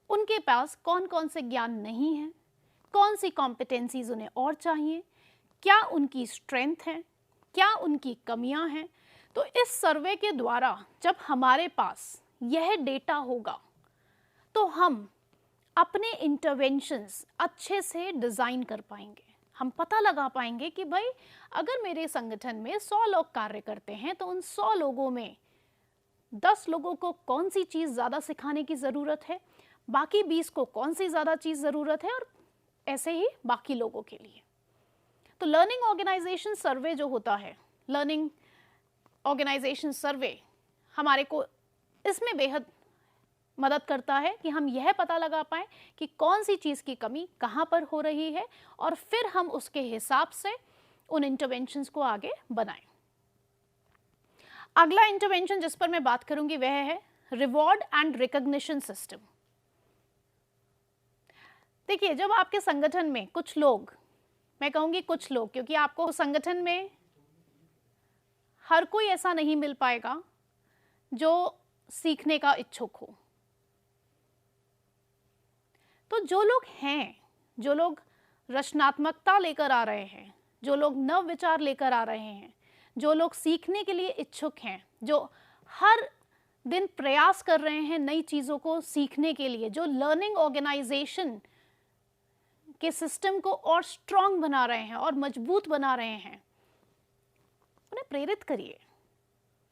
उनके पास कौन कौन से ज्ञान नहीं है, कौन सी कॉम्पिटेंसीज उन्हें और चाहिए, क्या उनकी स्ट्रेंथ है, क्या उनकी कमियां हैं। तो इस सर्वे के द्वारा जब हमारे पास यह डेटा होगा तो हम अपने इंटरवेंशंस अच्छे से डिज़ाइन कर पाएंगे। हम पता लगा पाएंगे कि भाई अगर मेरे संगठन में 100 लोग कार्य करते हैं तो उन 100 लोगों में 10 लोगों को कौन सी चीज़ ज़्यादा सिखाने की ज़रूरत है, बाकी 20 को कौन सी ज़्यादा चीज़ ज़रूरत है, और ऐसे ही बाकी लोगों के लिए। तो लर्निंग ऑर्गेनाइजेशन सर्वे जो होता है, लर्निंग ऑर्गेनाइजेशन सर्वे हमारे को इसमें बेहद मदद करता है कि हम यह पता लगा पाएं कि कौन सी चीज़ की कमी कहाँ पर हो रही है और फिर हम उसके हिसाब से उन इंटरवेंशंस को आगे बढ़ाएं। अगला इंटरवेंशन जिस पर मैं बात करूंगी वह है रिवॉर्ड एंड रिकॉग्निशन सिस्टम। देखिए, जब आपके संगठन में कुछ लोग, मैं कहूंगी कुछ लोग, क्योंकि आपको संगठन में हर कोई ऐसा नहीं मिल पाएगा जो सीखने का इच्छुक हो, तो जो लोग हैं, जो लोग रचनात्मकता लेकर आ रहे हैं, जो लोग नव विचार लेकर आ रहे हैं, जो लोग सीखने के लिए इच्छुक हैं, जो हर दिन प्रयास कर रहे हैं नई चीज़ों को सीखने के लिए, जो लर्निंग ऑर्गेनाइजेशन के सिस्टम को और स्ट्रांग बना रहे हैं और मजबूत बना रहे हैं, उन्हें प्रेरित करिए,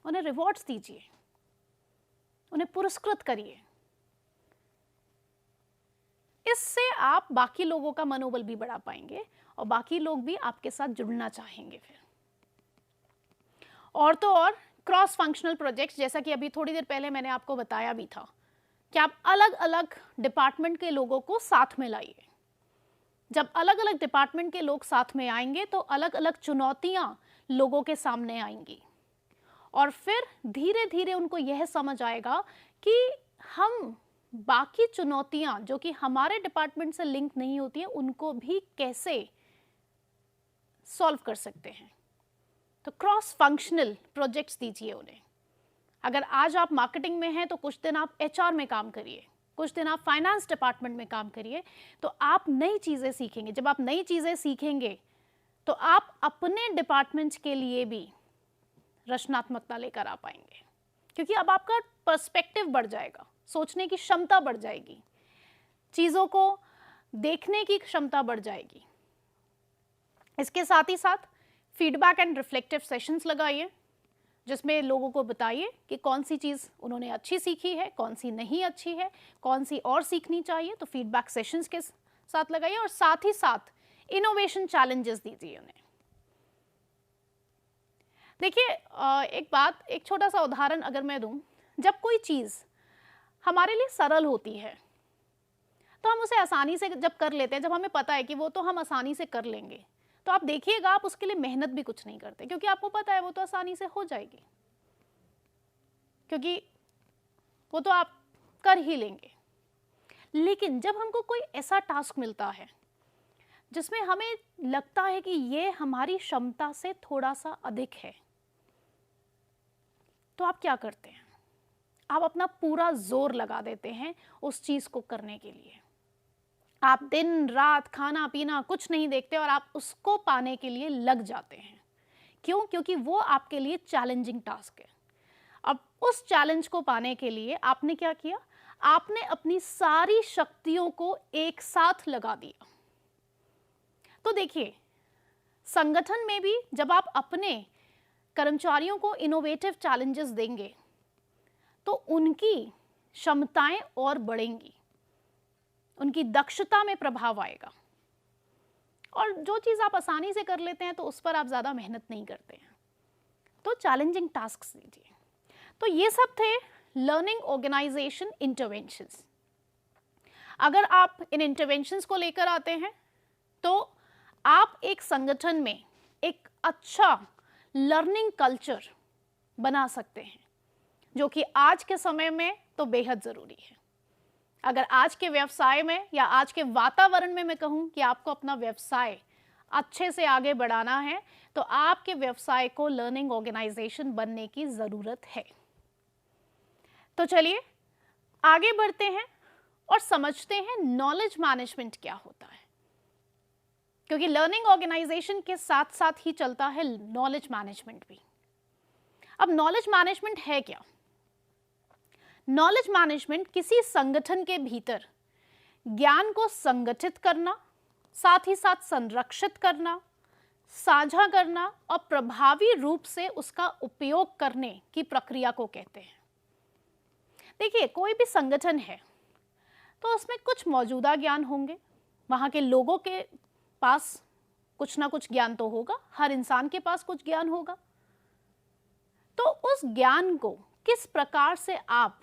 उन्हें रिवॉर्ड्स दीजिए, उन्हें पुरस्कृत करिए। इससे आप बाकी लोगों का मनोबल भी बढ़ा पाएंगे और बाकी लोग भी आपके साथ जुड़ना चाहेंगे फिर। और तो और क्रॉस फंक्शनल प्रोजेक्ट्स, जैसा कि अभी थोड़ी देर पहले मैंने आपको बताया भी था कि आप अलग अलग डिपार्टमेंट के लोगों को साथ में लाइए। जब अलग अलग डिपार्टमेंट के लोग साथ में आएंगे तो अलग अलग चुनौतियां लोगों के सामने आएंगी और फिर धीरे धीरे उनको यह समझ आएगा कि हम बाकी चुनौतियां जो कि हमारे डिपार्टमेंट से लिंक नहीं होती हैं उनको भी कैसे सॉल्व कर सकते हैं। तो क्रॉस फंक्शनल प्रोजेक्ट्स दीजिए उन्हें। अगर आज आप मार्केटिंग में हैं तो कुछ दिन आप एचआर में काम करिए, कुछ दिन आप फाइनेंस डिपार्टमेंट में काम करिए, तो आप नई चीज़ें सीखेंगे। जब आप नई चीज़ें सीखेंगे तो आप अपने डिपार्टमेंट के लिए भी रचनात्मकता लेकर आ पाएंगे, क्योंकि अब आपका पर्सपेक्टिव बढ़ जाएगा, सोचने की क्षमता बढ़ जाएगी, चीज़ों को देखने की क्षमता बढ़ जाएगी। इसके साथ ही साथ फीडबैक एंड रिफ्लेक्टिव सेशंस लगाइए, जिसमें लोगों को बताइए कि कौन सी चीज़ उन्होंने अच्छी सीखी है, कौन सी नहीं अच्छी है, कौन सी और सीखनी चाहिए। तो फीडबैक सेशंस के साथ लगाइए और साथ ही साथ इनोवेशन चैलेंजेस दीजिए उन्हें। देखिए, एक छोटा सा उदाहरण अगर मैं दूं, जब कोई चीज़ हमारे लिए सरल होती है तो हम उसे आसानी से जब कर लेते हैं, जब हमें पता है कि वो तो हम आसानी से कर लेंगे, तो आप देखिएगा आप उसके लिए मेहनत भी कुछ नहीं करते, क्योंकि आपको पता है वो तो आसानी से हो जाएगी, क्योंकि वो तो आप कर ही लेंगे। लेकिन जब हमको कोई ऐसा टास्क मिलता है जिसमें हमें लगता है कि ये हमारी क्षमता से थोड़ा सा अधिक है, तो आप क्या करते हैं? आप अपना पूरा जोर लगा देते हैं उस चीज़ को करने के लिए। आप दिन रात खाना पीना कुछ नहीं देखते और आप उसको पाने के लिए लग जाते हैं। क्यों? क्योंकि वो आपके लिए चैलेंजिंग टास्क है। अब उस चैलेंज को पाने के लिए आपने क्या किया? आपने अपनी सारी शक्तियों को एक साथ लगा दिया। तो देखिए, संगठन में भी जब आप अपने कर्मचारियों को इनोवेटिव चैलेंजेस देंगे तो उनकी क्षमताएं और बढ़ेंगी, उनकी दक्षता में प्रभाव आएगा, और जो चीज़ आप आसानी से कर लेते हैं तो उस पर आप ज़्यादा मेहनत नहीं करते हैं। तो चैलेंजिंग टास्क्स दीजिए। तो ये सब थे लर्निंग ऑर्गेनाइजेशन इंटरवेंशंस। अगर आप इन इंटरवेंशंस को लेकर आते हैं तो आप एक संगठन में एक अच्छा लर्निंग कल्चर बना सकते हैं, जो कि आज के समय में तो बेहद ज़रूरी है। अगर आज के व्यवसाय में या आज के वातावरण में मैं कहूँ कि आपको अपना व्यवसाय अच्छे से आगे बढ़ाना है तो आपके व्यवसाय को लर्निंग ऑर्गेनाइजेशन बनने की ज़रूरत है। तो चलिए आगे बढ़ते हैं और समझते हैं नॉलेज मैनेजमेंट क्या होता है, क्योंकि लर्निंग ऑर्गेनाइजेशन के साथ साथ ही चलता है नॉलेज मैनेजमेंट भी। अब नॉलेज मैनेजमेंट है क्या? नॉलेज मैनेजमेंट किसी संगठन के भीतर ज्ञान को संगठित करना, साथ ही साथ संरक्षित करना, साझा करना और प्रभावी रूप से उसका उपयोग करने की प्रक्रिया को कहते हैं। देखिए, कोई भी संगठन है तो उसमें कुछ मौजूदा ज्ञान होंगे, वहाँ के लोगों के पास कुछ ना कुछ ज्ञान तो होगा, हर इंसान के पास कुछ ज्ञान होगा। तो उस ज्ञान को किस प्रकार से आप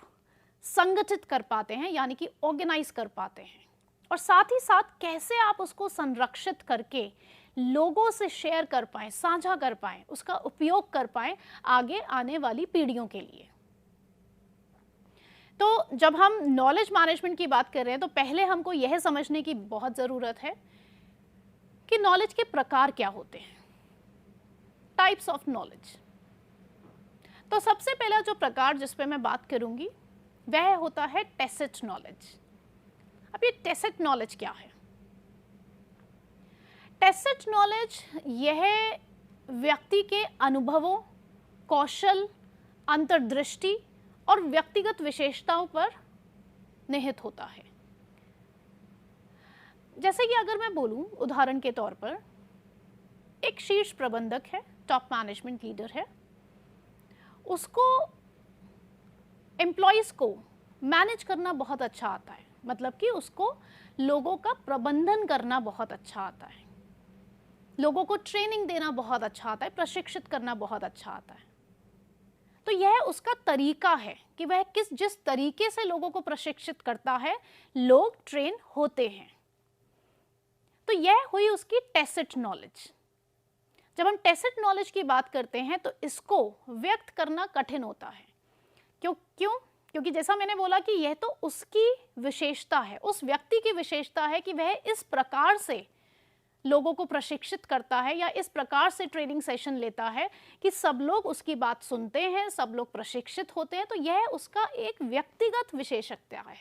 संगठित कर पाते हैं, यानी कि ऑर्गेनाइज कर पाते हैं, और साथ ही साथ कैसे आप उसको संरक्षित करके लोगों से शेयर कर पाएं, साझा कर पाएं, उसका उपयोग कर पाएं आगे आने वाली पीढ़ियों के लिए। तो जब हम नॉलेज मैनेजमेंट की बात कर रहे हैं तो पहले हमको यह समझने की बहुत ज़रूरत है कि नॉलेज के प्रकार क्या होते हैं, टाइप्स ऑफ नॉलेज। तो सबसे पहला जो प्रकार जिस पे मैं बात करूंगी वह होता है टैसिट नॉलेज। अब ये टैसिट नॉलेज क्या है? टैसिट नॉलेज यह व्यक्ति के अनुभवों, कौशल, अंतर्दृष्टि और व्यक्तिगत विशेषताओं पर निहित होता है। जैसे कि अगर मैं बोलूं उदाहरण के तौर पर, एक शीर्ष प्रबंधक है, टॉप मैनेजमेंट लीडर है, उसको एम्प्लॉयज को मैनेज करना बहुत अच्छा आता है, मतलब कि उसको लोगों का प्रबंधन करना बहुत अच्छा आता है, लोगों को ट्रेनिंग देना बहुत अच्छा आता है, प्रशिक्षित करना बहुत अच्छा आता है। तो यह उसका तरीका है कि वह जिस तरीके से लोगों को प्रशिक्षित करता है, लोग ट्रेन होते हैं। तो यह हुई उसकी टैसिट नॉलेज। जब हम टैसिट नॉलेज की बात करते हैं तो इसको व्यक्त करना कठिन होता है। क्यों? क्योंकि जैसा मैंने बोला कि यह तो उसकी विशेषता है, उस व्यक्ति की विशेषता है कि वह इस प्रकार से लोगों को प्रशिक्षित करता है या इस प्रकार से ट्रेनिंग सेशन लेता है कि सब लोग उसकी बात सुनते हैं, सब लोग प्रशिक्षित होते हैं। तो यह उसका एक व्यक्तिगत विशेषता है,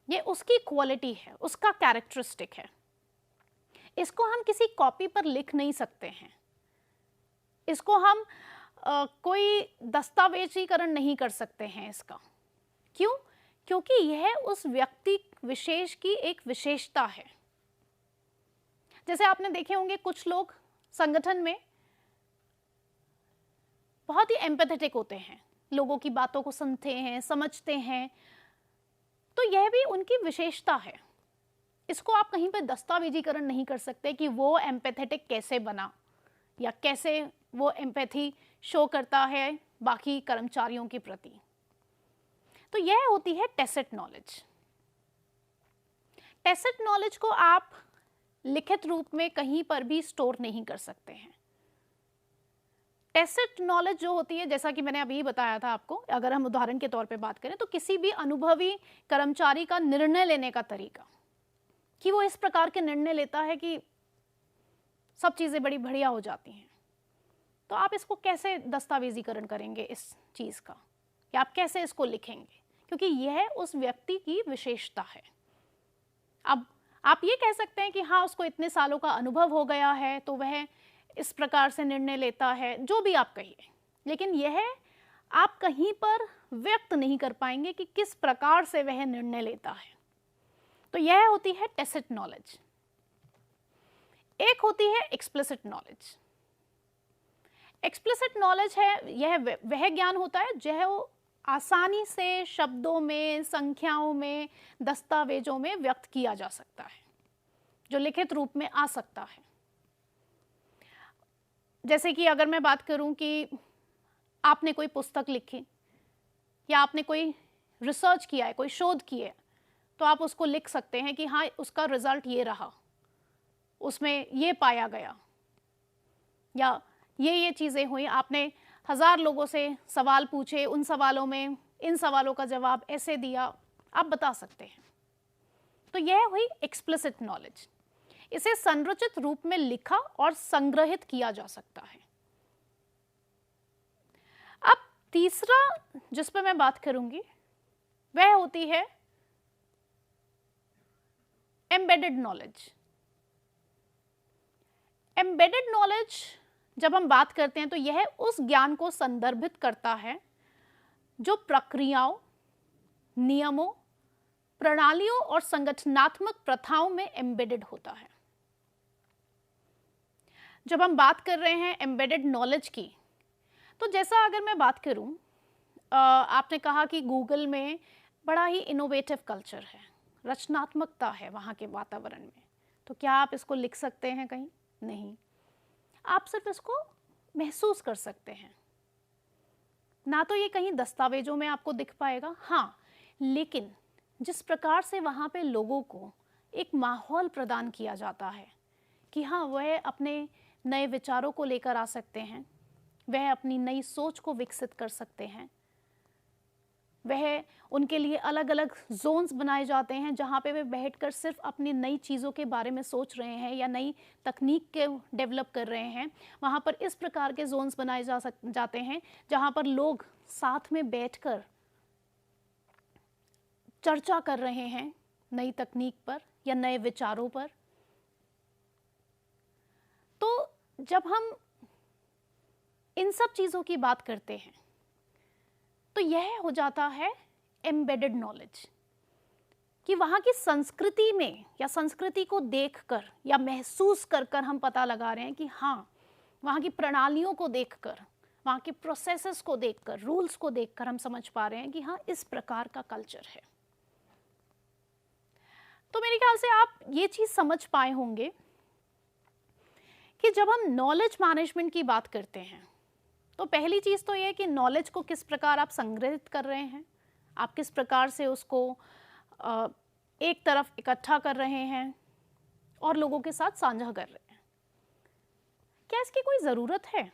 यह उसकी क्वालिटी है, उसका कैरेक्टरिस्टिक है। इसको हम किसी कॉपी पर लिख नहीं सकते हैं, इसको हम कोई दस्तावेजीकरण नहीं कर सकते हैं इसका। क्यों? क्योंकि यह उस व्यक्ति विशेष की एक विशेषता है। जैसे आपने देखे होंगे कुछ लोग संगठन में बहुत ही एम्पैथेटिक होते हैं, लोगों की बातों को सुनते हैं, समझते हैं, तो यह भी उनकी विशेषता है। इसको आप कहीं पर दस्तावेजीकरण नहीं कर सकते कि वो एम्पैथेटिक कैसे बना या कैसे वो एम्पैथी शो करता है बाकी कर्मचारियों के प्रति। तो यह होती है टैसिट नॉलेज। टैसिट नॉलेज को आप लिखित रूप में कहीं पर भी स्टोर नहीं कर सकते हैं। टैसिट नॉलेज जो होती है, जैसा कि मैंने अभी बताया था आपको, अगर हम उदाहरण के तौर पे बात करें तो किसी भी अनुभवी कर्मचारी का निर्णय लेने का तरीका, कि वो इस प्रकार के निर्णय लेता है कि सब चीज़ें बड़ी बढ़िया हो जाती हैं। तो आप इसको कैसे दस्तावेजीकरण करेंगे इस चीज़ का, या आप कैसे इसको लिखेंगे? क्योंकि यह उस व्यक्ति की विशेषता है। अब आप ये कह सकते हैं कि हाँ, उसको इतने सालों का अनुभव हो गया है तो वह इस प्रकार से निर्णय लेता है, जो भी आप कहिए, लेकिन यह आप कहीं पर व्यक्त नहीं कर पाएंगे कि किस प्रकार से वह निर्णय लेता है। तो यह होती है टैसिट नॉलेज। एक होती है एक्सप्लिसिट नॉलेज। एक्सप्लिसिट नॉलेज है, यह वह ज्ञान होता है जो आसानी से शब्दों में, संख्याओं में, दस्तावेजों में व्यक्त किया जा सकता है, जो लिखित रूप में आ सकता है। जैसे कि अगर मैं बात करूं कि आपने कोई पुस्तक लिखी या आपने कोई रिसर्च किया है, कोई शोध की है, तो आप उसको लिख सकते हैं कि हाँ, उसका रिजल्ट ये रहा, उसमें ये पाया गया, या ये चीज़ें हुई। आपने 1000 लोगों से सवाल पूछे, उन सवालों में इन सवालों का जवाब ऐसे दिया, आप बता सकते हैं। तो यह हुई एक्सप्लिसिट नॉलेज। इसे संरचित रूप में लिखा और संग्रहित किया जा सकता है। अब तीसरा जिस पर मैं बात करूंगी वह होती है एम्बेडेड नॉलेज। एम्बेडेड नॉलेज जब हम बात करते हैं तो यह उस ज्ञान को संदर्भित करता है जो प्रक्रियाओं, नियमों, प्रणालियों और संगठनात्मक प्रथाओं में एम्बेडेड होता है। जब हम बात कर रहे हैं एम्बेडेड नॉलेज की, तो जैसा अगर मैं बात करूं, आपने कहा कि गूगल में बड़ा ही इनोवेटिव कल्चर है, रचनात्मकता है वहाँ के वातावरण में, तो क्या आप इसको लिख सकते हैं कहीं? नहीं, आप सिर्फ इसको महसूस कर सकते हैं। ना तो ये कहीं दस्तावेजों में आपको दिख पाएगा, हाँ, लेकिन जिस प्रकार से वहाँ पे लोगों को एक माहौल प्रदान किया जाता है कि हाँ, वह अपने नए विचारों को लेकर आ सकते हैं, वह अपनी नई सोच को विकसित कर सकते हैं, वह उनके लिए अलग अलग जोन्स बनाए जाते हैं जहाँ पे वे बैठकर सिर्फ अपनी नई चीज़ों के बारे में सोच रहे हैं या नई तकनीक के डेवलप कर रहे हैं। वहाँ पर इस प्रकार के जोन्स बनाए जाते हैं जहाँ पर लोग साथ में बैठकर चर्चा कर रहे हैं नई तकनीक पर या नए विचारों पर। तो जब हम इन सब चीज़ों की बात करते हैं तो यह हो जाता है एम्बेडेड नॉलेज, कि वहाँ की संस्कृति में या संस्कृति को देखकर या महसूस कर कर हम पता लगा रहे हैं कि हाँ, वहाँ की प्रणालियों को देखकर, वहाँ के प्रोसेसेस को देखकर, रूल्स को देखकर हम समझ पा रहे हैं कि हाँ, इस प्रकार का कल्चर है। तो मेरे ख्याल से आप ये चीज़ समझ पाए होंगे कि जब हम नॉलेज मैनेजमेंट की बात करते हैं तो पहली चीज़ तो ये है कि नॉलेज को किस प्रकार आप संग्रहित कर रहे हैं, आप किस प्रकार से उसको एक तरफ इकट्ठा कर रहे हैं और लोगों के साथ साझा कर रहे हैं। क्या इसकी कोई ज़रूरत है?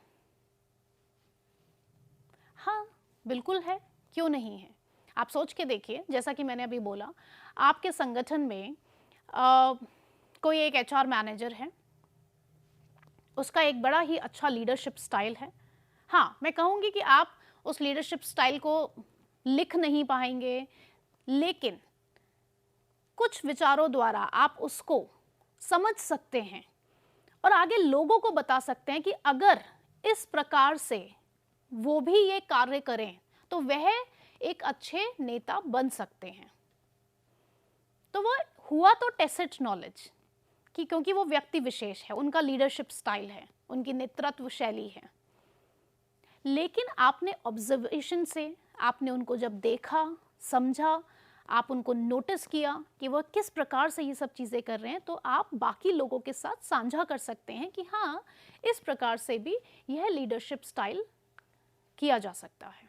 हाँ, बिल्कुल है, क्यों नहीं है। आप सोच के देखिए, जैसा कि मैंने अभी बोला, आपके संगठन में कोई एक HR मैनेजर है, उसका एक बड़ा ही अच्छा लीडरशिप स्टाइल है। हाँ, मैं कहूँगी कि आप उस लीडरशिप स्टाइल को लिख नहीं पाएंगे, लेकिन कुछ विचारों द्वारा आप उसको समझ सकते हैं और आगे लोगों को बता सकते हैं कि अगर इस प्रकार से वो भी ये कार्य करें तो वह एक अच्छे नेता बन सकते हैं। तो वो हुआ तो टैसिट नॉलेज कि क्योंकि वो व्यक्ति विशेष है, उनका लीडरशिप स्टाइल है, उनकी नेतृत्व शैली है, लेकिन आपने ऑब्जर्वेशन से, आपने उनको जब देखा, समझा, आप उनको नोटिस किया कि वह किस प्रकार से ये सब चीज़ें कर रहे हैं, तो आप बाकी लोगों के साथ साझा कर सकते हैं कि हाँ, इस प्रकार से भी यह लीडरशिप स्टाइल किया जा सकता है।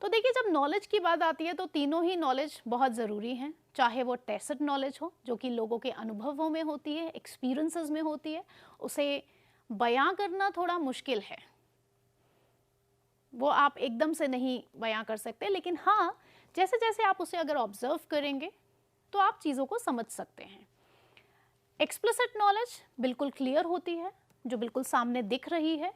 तो देखिए, जब नॉलेज की बात आती है तो तीनों ही नॉलेज बहुत ज़रूरी हैं, चाहे वो टैसिट नॉलेज हो जो कि लोगों के अनुभवों में होती है, एक्सपीरियंसेस में होती है, उसे बयां करना थोड़ा मुश्किल है, वो आप एकदम से नहीं बयां कर सकते, लेकिन हाँ, जैसे जैसे आप उसे अगर ऑब्जर्व करेंगे तो आप चीज़ों को समझ सकते हैं। एक्सप्लिसिट नॉलेज बिल्कुल क्लियर होती है, जो बिल्कुल सामने दिख रही है।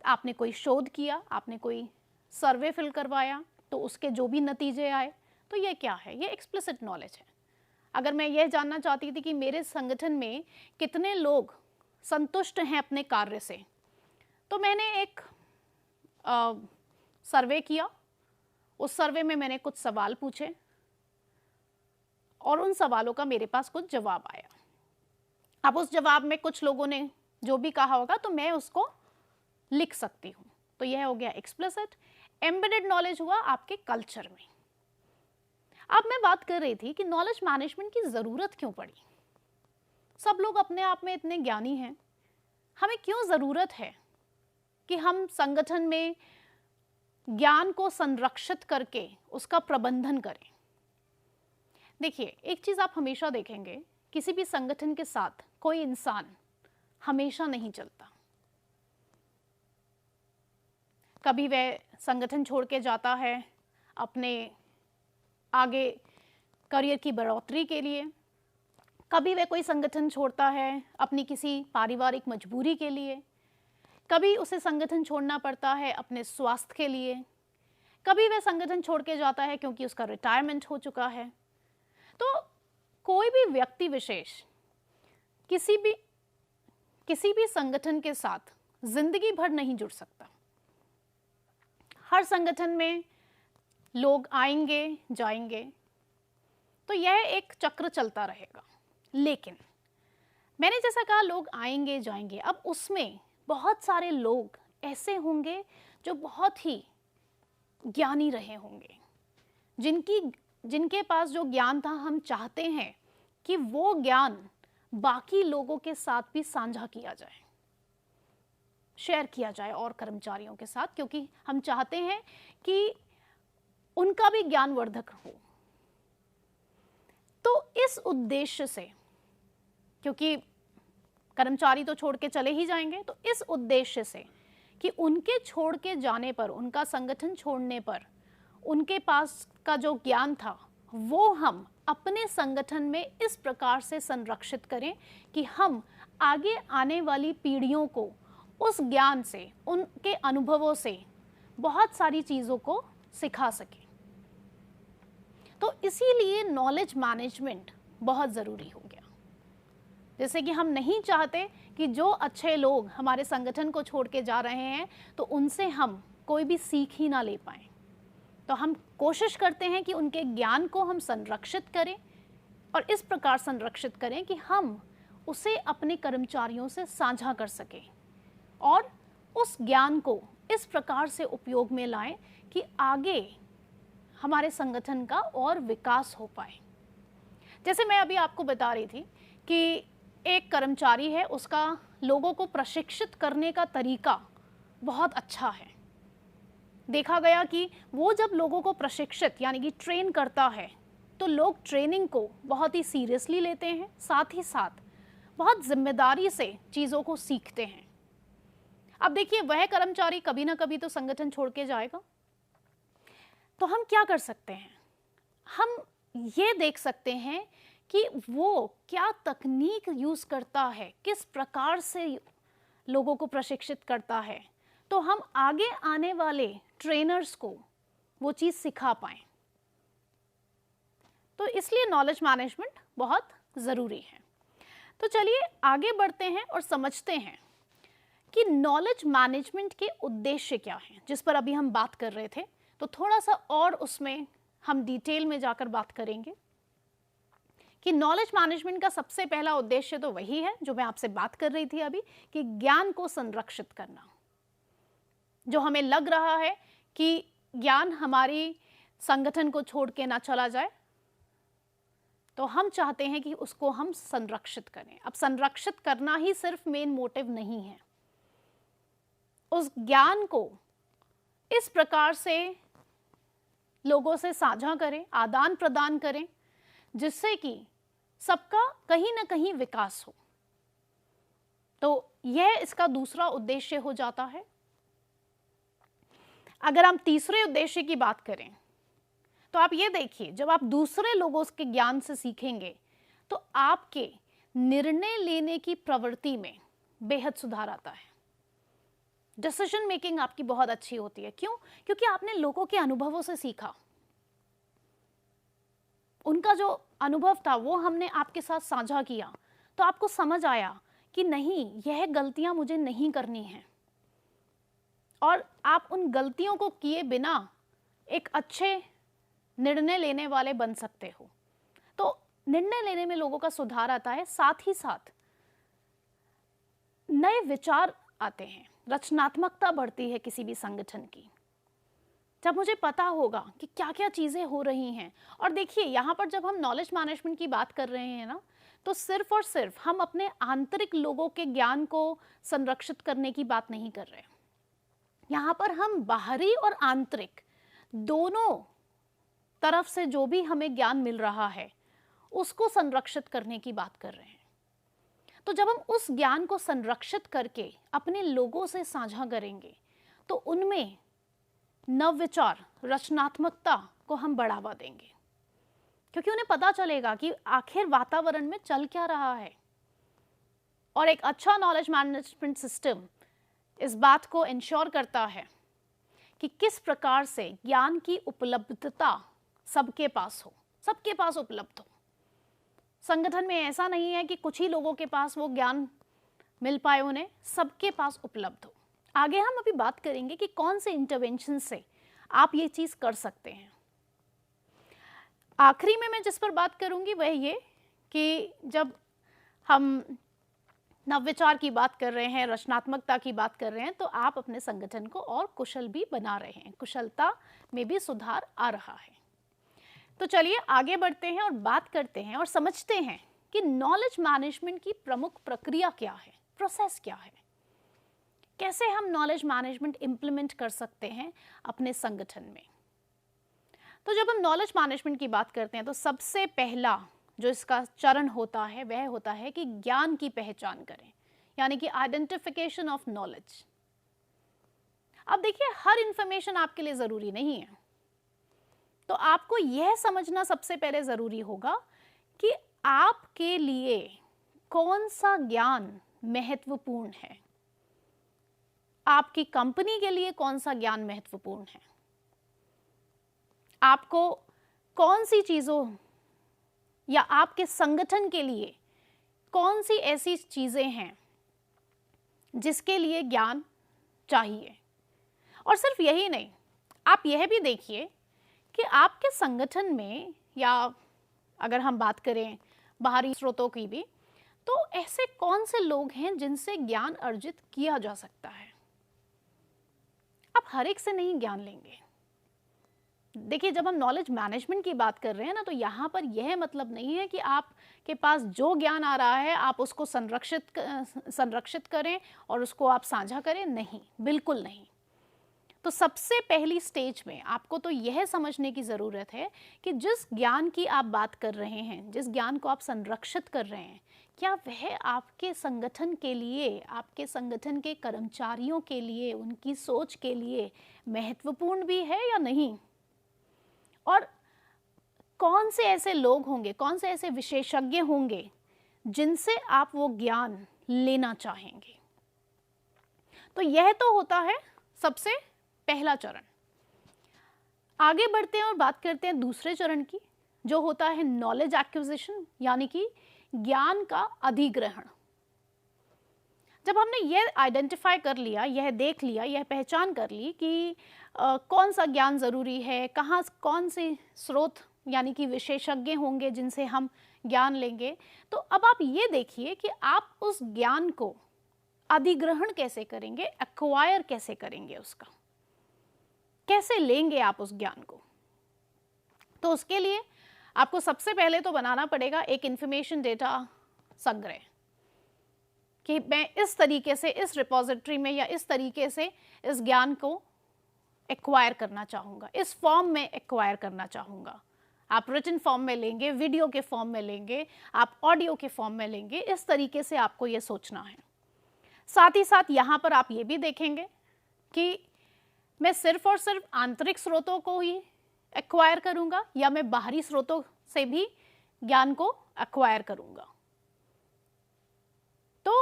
आपने कोई शोध किया, आपने कोई सर्वे फिल करवाया, तो उसके जो भी नतीजे आए, तो ये क्या है? ये एक्सप्लिसिट नॉलेज है। अगर मैं ये जानना चाहती थी कि मेरे संगठन में कितने लोग संतुष्ट हैं अपने कार्य से, तो मैंने एक सर्वे किया। उस सर्वे में मैंने कुछ सवाल पूछे और उन सवालों का मेरे पास कुछ जवाब आया। अब उस जवाब में कुछ लोगों ने जो भी कहा होगा तो मैं उसको लिख सकती हूँ। तो यह हो गया एक्सप्लिसिट। एम्बेडेड नॉलेज हुआ आपके कल्चर में। अब मैं बात कर रही थी कि नॉलेज मैनेजमेंट की ज़रूरत क्यों पड़ी। सब लोग अपने आप में इतने ज्ञानी हैं, हमें क्यों ज़रूरत है कि हम संगठन में ज्ञान को संरक्षित करके उसका प्रबंधन करें। देखिए, एक चीज़ आप हमेशा देखेंगे, किसी भी संगठन के साथ कोई इंसान हमेशा नहीं चलता। कभी वह संगठन छोड़ के जाता है अपने आगे करियर की बढ़ोतरी के लिए, कभी वह कोई संगठन छोड़ता है अपनी किसी पारिवारिक मजबूरी के लिए, कभी उसे संगठन छोड़ना पड़ता है अपने स्वास्थ्य के लिए, कभी वह संगठन छोड़ के जाता है क्योंकि उसका रिटायरमेंट हो चुका है। तो कोई भी व्यक्ति विशेष किसी भी संगठन के साथ जिंदगी भर नहीं जुड़ सकता। हर संगठन में लोग आएंगे जाएंगे, तो यह एक चक्र चलता रहेगा। लेकिन मैंने जैसा कहा, लोग आएंगे जाएंगे, अब उसमें बहुत सारे लोग ऐसे होंगे जो बहुत ही ज्ञानी रहे होंगे, जिनके पास जो ज्ञान था, हम चाहते हैं कि वो ज्ञान बाकी लोगों के साथ भी साझा किया जाए, शेयर किया जाए और कर्मचारियों के साथ, क्योंकि हम चाहते हैं कि उनका भी ज्ञानवर्धक हो। तो इस उद्देश्य से, क्योंकि कर्मचारी तो छोड़ के चले ही जाएंगे, तो इस उद्देश्य से कि उनके छोड़ के जाने पर, उनका संगठन छोड़ने पर उनके पास का जो ज्ञान था वो हम अपने संगठन में इस प्रकार से संरक्षित करें कि हम आगे आने वाली पीढ़ियों को उस ज्ञान से, उनके अनुभवों से बहुत सारी चीज़ों को सिखा सकें। तो इसीलिए नॉलेज मैनेजमेंट बहुत ज़रूरी हो गया। जैसे कि हम नहीं चाहते कि जो अच्छे लोग हमारे संगठन को छोड़ के जा रहे हैं तो उनसे हम कोई भी सीख ही ना ले पाएं, तो हम कोशिश करते हैं कि उनके ज्ञान को हम संरक्षित करें, और इस प्रकार संरक्षित करें कि हम उसे अपने कर्मचारियों से साझा कर सकें और उस ज्ञान को इस प्रकार से उपयोग में लाएं कि आगे हमारे संगठन का और विकास हो पाए। जैसे मैं अभी आपको बता रही थी कि एक कर्मचारी है, उसका लोगों को प्रशिक्षित करने का तरीका बहुत अच्छा है। देखा गया कि वो जब लोगों को प्रशिक्षित यानी कि ट्रेन करता है तो लोग ट्रेनिंग को बहुत ही सीरियसली लेते हैं, साथ ही साथ बहुत जिम्मेदारी से चीज़ों को सीखते हैं। अब देखिए, वह कर्मचारी कभी ना कभी तो संगठन छोड़ के जाएगा, तो हम क्या कर सकते हैं? हम ये देख सकते हैं कि वो क्या तकनीक यूज़ करता है, किस प्रकार से लोगों को प्रशिक्षित करता है, तो हम आगे आने वाले ट्रेनर्स को वो चीज़ सिखा पाएं। तो इसलिए नॉलेज मैनेजमेंट बहुत ज़रूरी है। तो चलिए आगे बढ़ते हैं और समझते हैं कि नॉलेज मैनेजमेंट के उद्देश्य क्या हैं, जिस पर अभी हम बात कर रहे थे। तो थोड़ा सा और उसमें हम डिटेल में जाकर बात करेंगे कि नॉलेज मैनेजमेंट का सबसे पहला उद्देश्य तो वही है जो मैं आपसे बात कर रही थी अभी, कि ज्ञान को संरक्षित करना। जो हमें लग रहा है कि ज्ञान हमारी संगठन को छोड़ के ना चला जाए, तो हम चाहते हैं कि उसको हम संरक्षित करें। अब संरक्षित करना ही सिर्फ मेन मोटिव नहीं है, उस ज्ञान को इस प्रकार से लोगों से साझा करें, आदान प्रदान करें, जिससे कि सबका कहीं ना कहीं विकास हो। तो यह इसका दूसरा उद्देश्य हो जाता है। अगर हम तीसरे उद्देश्य की बात करें तो आप ये देखिए, जब आप दूसरे लोगों के ज्ञान से सीखेंगे तो आपके निर्णय लेने की प्रवृत्ति में बेहद सुधार आता है। डिसीजन मेकिंग आपकी बहुत अच्छी होती है। क्यों? क्योंकि आपने लोगों के अनुभवों से सीखा, उनका जो अनुभव था वो हमने आपके साथ साझा किया, तो आपको समझ आया कि नहीं, यह गलतियां मुझे नहीं करनी हैं, और आप उन गलतियों को किए बिना एक अच्छे निर्णय लेने वाले बन सकते हो। तो निर्णय लेने में लोगों का सुधार आता है, साथ ही साथ नए विचार आते हैं, रचनात्मकता बढ़ती है किसी भी संगठन की, जब मुझे पता होगा कि क्या क्या चीज़ें हो रही हैं। और देखिए, यहाँ पर जब हम नॉलेज मैनेजमेंट की बात कर रहे हैं ना, तो सिर्फ और सिर्फ हम अपने आंतरिक लोगों के ज्ञान को संरक्षित करने की बात नहीं कर रहे। यहाँ पर हम बाहरी और आंतरिक दोनों तरफ से जो भी हमें ज्ञान मिल रहा है उसको संरक्षित करने की बात कर रहे हैं। तो जब हम उस ज्ञान को संरक्षित करके अपने लोगों से साझा करेंगे तो उनमें नवविचार, रचनात्मकता को हम बढ़ावा देंगे, क्योंकि उन्हें पता चलेगा कि आखिर वातावरण में चल क्या रहा है। और एक अच्छा नॉलेज मैनेजमेंट सिस्टम इस बात को इंश्योर करता है कि किस प्रकार से ज्ञान की उपलब्धता सबके पास हो, सबके पास उपलब्ध हो, संगठन में ऐसा नहीं है कि कुछ ही लोगों के पास वो ज्ञान मिल पाए, उन्हें सबके पास उपलब्ध हो। आगे हम अभी बात करेंगे कि कौन से इंटरवेंशन से आप ये चीज़ कर सकते हैं। आखिरी में मैं जिस पर बात करूंगी वह ये कि जब हम नवविचार की बात कर रहे हैं, रचनात्मकता की बात कर रहे हैं, तो आप अपने संगठन को और कुशल भी बना रहे हैं, कुशलता में भी सुधार आ रहा है। तो चलिए आगे बढ़ते हैं और बात करते हैं और समझते हैं कि नॉलेज मैनेजमेंट की प्रमुख प्रक्रिया क्या है, प्रोसेस क्या है, कैसे हम नॉलेज मैनेजमेंट इंप्लीमेंट कर सकते हैं अपने संगठन में। तो जब हम नॉलेज मैनेजमेंट की बात करते हैं तो सबसे पहला जो इसका चरण होता है वह होता है कि ज्ञान की पहचान करें, यानी कि आइडेंटिफिकेशन ऑफ नॉलेज। अब देखिए, हर इंफॉर्मेशन आपके लिए जरूरी नहीं है, तो आपको यह समझना सबसे पहले जरूरी होगा कि आपके लिए कौन सा ज्ञान महत्वपूर्ण है, आपकी कंपनी के लिए कौन सा ज्ञान महत्वपूर्ण है, आपको कौन सी चीजों या आपके संगठन के लिए कौन सी ऐसी चीजें हैं जिसके लिए ज्ञान चाहिए। और सिर्फ यही नहीं, आप यह भी देखिए कि आपके संगठन में, या अगर हम बात करें बाहरी स्रोतों की भी, तो ऐसे कौन से लोग हैं जिनसे ज्ञान अर्जित किया जा सकता है। आप हर एक से नहीं ज्ञान लेंगे। देखिए, जब हम नॉलेज मैनेजमेंट की बात कर रहे हैं ना, तो यहाँ पर यह मतलब नहीं है कि आपके पास जो ज्ञान आ रहा है आप उसको संरक्षित करें और उसको आप साझा करें, नहीं, बिल्कुल नहीं। तो सबसे पहली स्टेज में आपको तो यह समझने की ज़रूरत है कि जिस ज्ञान की आप बात कर रहे हैं, जिस ज्ञान को आप संरक्षित कर रहे हैं, क्या वह आपके संगठन के लिए, आपके संगठन के कर्मचारियों के लिए, उनकी सोच के लिए महत्वपूर्ण भी है या नहीं। और कौन से ऐसे लोग होंगे, कौन से ऐसे विशेषज्ञ होंगे जिनसे आप वो ज्ञान लेना चाहेंगे। तो यह तो होता है सबसे पहला चरण। आगे बढ़ते हैं और बात करते हैं दूसरे चरण की, जो होता है नॉलेज एक्विजिशन, यानी कि ज्ञान का अधिग्रहण। जब हमने यह आइडेंटिफाई कर लिया, यह देख लिया, यह पहचान कर ली कि कौन सा ज्ञान ज़रूरी है, कहाँ कौन से स्रोत यानी कि विशेषज्ञ होंगे जिनसे हम ज्ञान लेंगे, तो अब आप ये देखिए कि आप उस ज्ञान को अधिग्रहण कैसे करेंगे, एक्वायर कैसे करेंगे, उसका कैसे लेंगे आप उस ज्ञान को। तो उसके लिए आपको सबसे पहले तो बनाना पड़ेगा एक इंफॉर्मेशन डेटा संग्रह, कि मैं इस तरीके से इस रिपोजिटरी में या इस तरीके से इस ज्ञान को एक्वायर करना चाहूँगा, इस फॉर्म में एक्वायर करना चाहूँगा। आप रिटन फॉर्म में लेंगे, वीडियो के फॉर्म में लेंगे, आप ऑडियो के फॉर्म में लेंगे, इस तरीके से आपको ये सोचना है। साथ ही साथ यहाँ पर आप ये भी देखेंगे कि मैं सिर्फ और सिर्फ आंतरिक स्रोतों को ही एक्वायर करूँगा या मैं बाहरी स्रोतों से भी ज्ञान को एक्वायर करूँगा। तो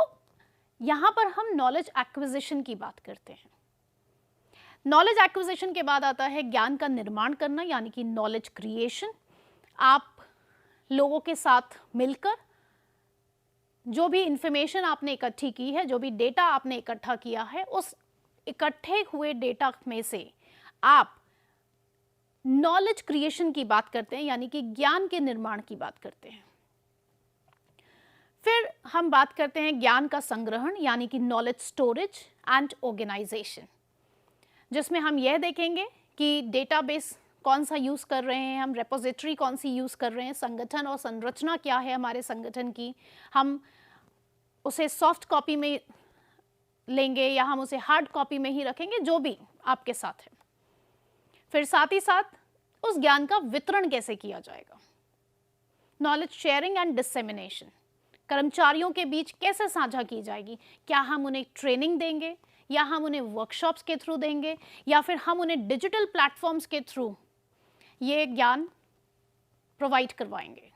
यहाँ पर हम नॉलेज एक्विजिशन की बात करते हैं। नॉलेज एक्विजिशन के बाद आता है ज्ञान का निर्माण करना, यानी कि नॉलेज क्रिएशन। आप लोगों के साथ मिलकर जो भी इंफॉर्मेशन आपने इकट्ठी की है, जो भी डेटा आपने इकट्ठा किया है, उस इकट्ठे हुए डेटा में से आप नॉलेज क्रिएशन की बात करते हैं, यानी कि ज्ञान के निर्माण की बात करते हैं। फिर हम बात करते हैं ज्ञान का संग्रहण, यानी कि नॉलेज स्टोरेज एंड ऑर्गेनाइजेशन, जिसमें हम यह देखेंगे कि डेटाबेस कौन सा यूज़ कर रहे हैं हम, रेपोजिटरी कौन सी यूज़ कर रहे हैं, संगठन और संरचना क्या है हमारे संगठन की, हम उसे सॉफ्ट कॉपी में लेंगे या हम उसे हार्ड कॉपी में ही रखेंगे, जो भी आपके साथ है। फिर साथ ही साथ उस ज्ञान का वितरण कैसे किया जाएगा, नॉलेज शेयरिंग एंड डिसेमिनेशन, कर्मचारियों के बीच कैसे साझा की जाएगी। क्या हम उन्हें ट्रेनिंग देंगे, या हम उन्हें वर्कशॉप्स के थ्रू देंगे, या फिर हम उन्हें डिजिटल प्लेटफॉर्म्स के थ्रू ये ज्ञान प्रोवाइड करवाएंगे।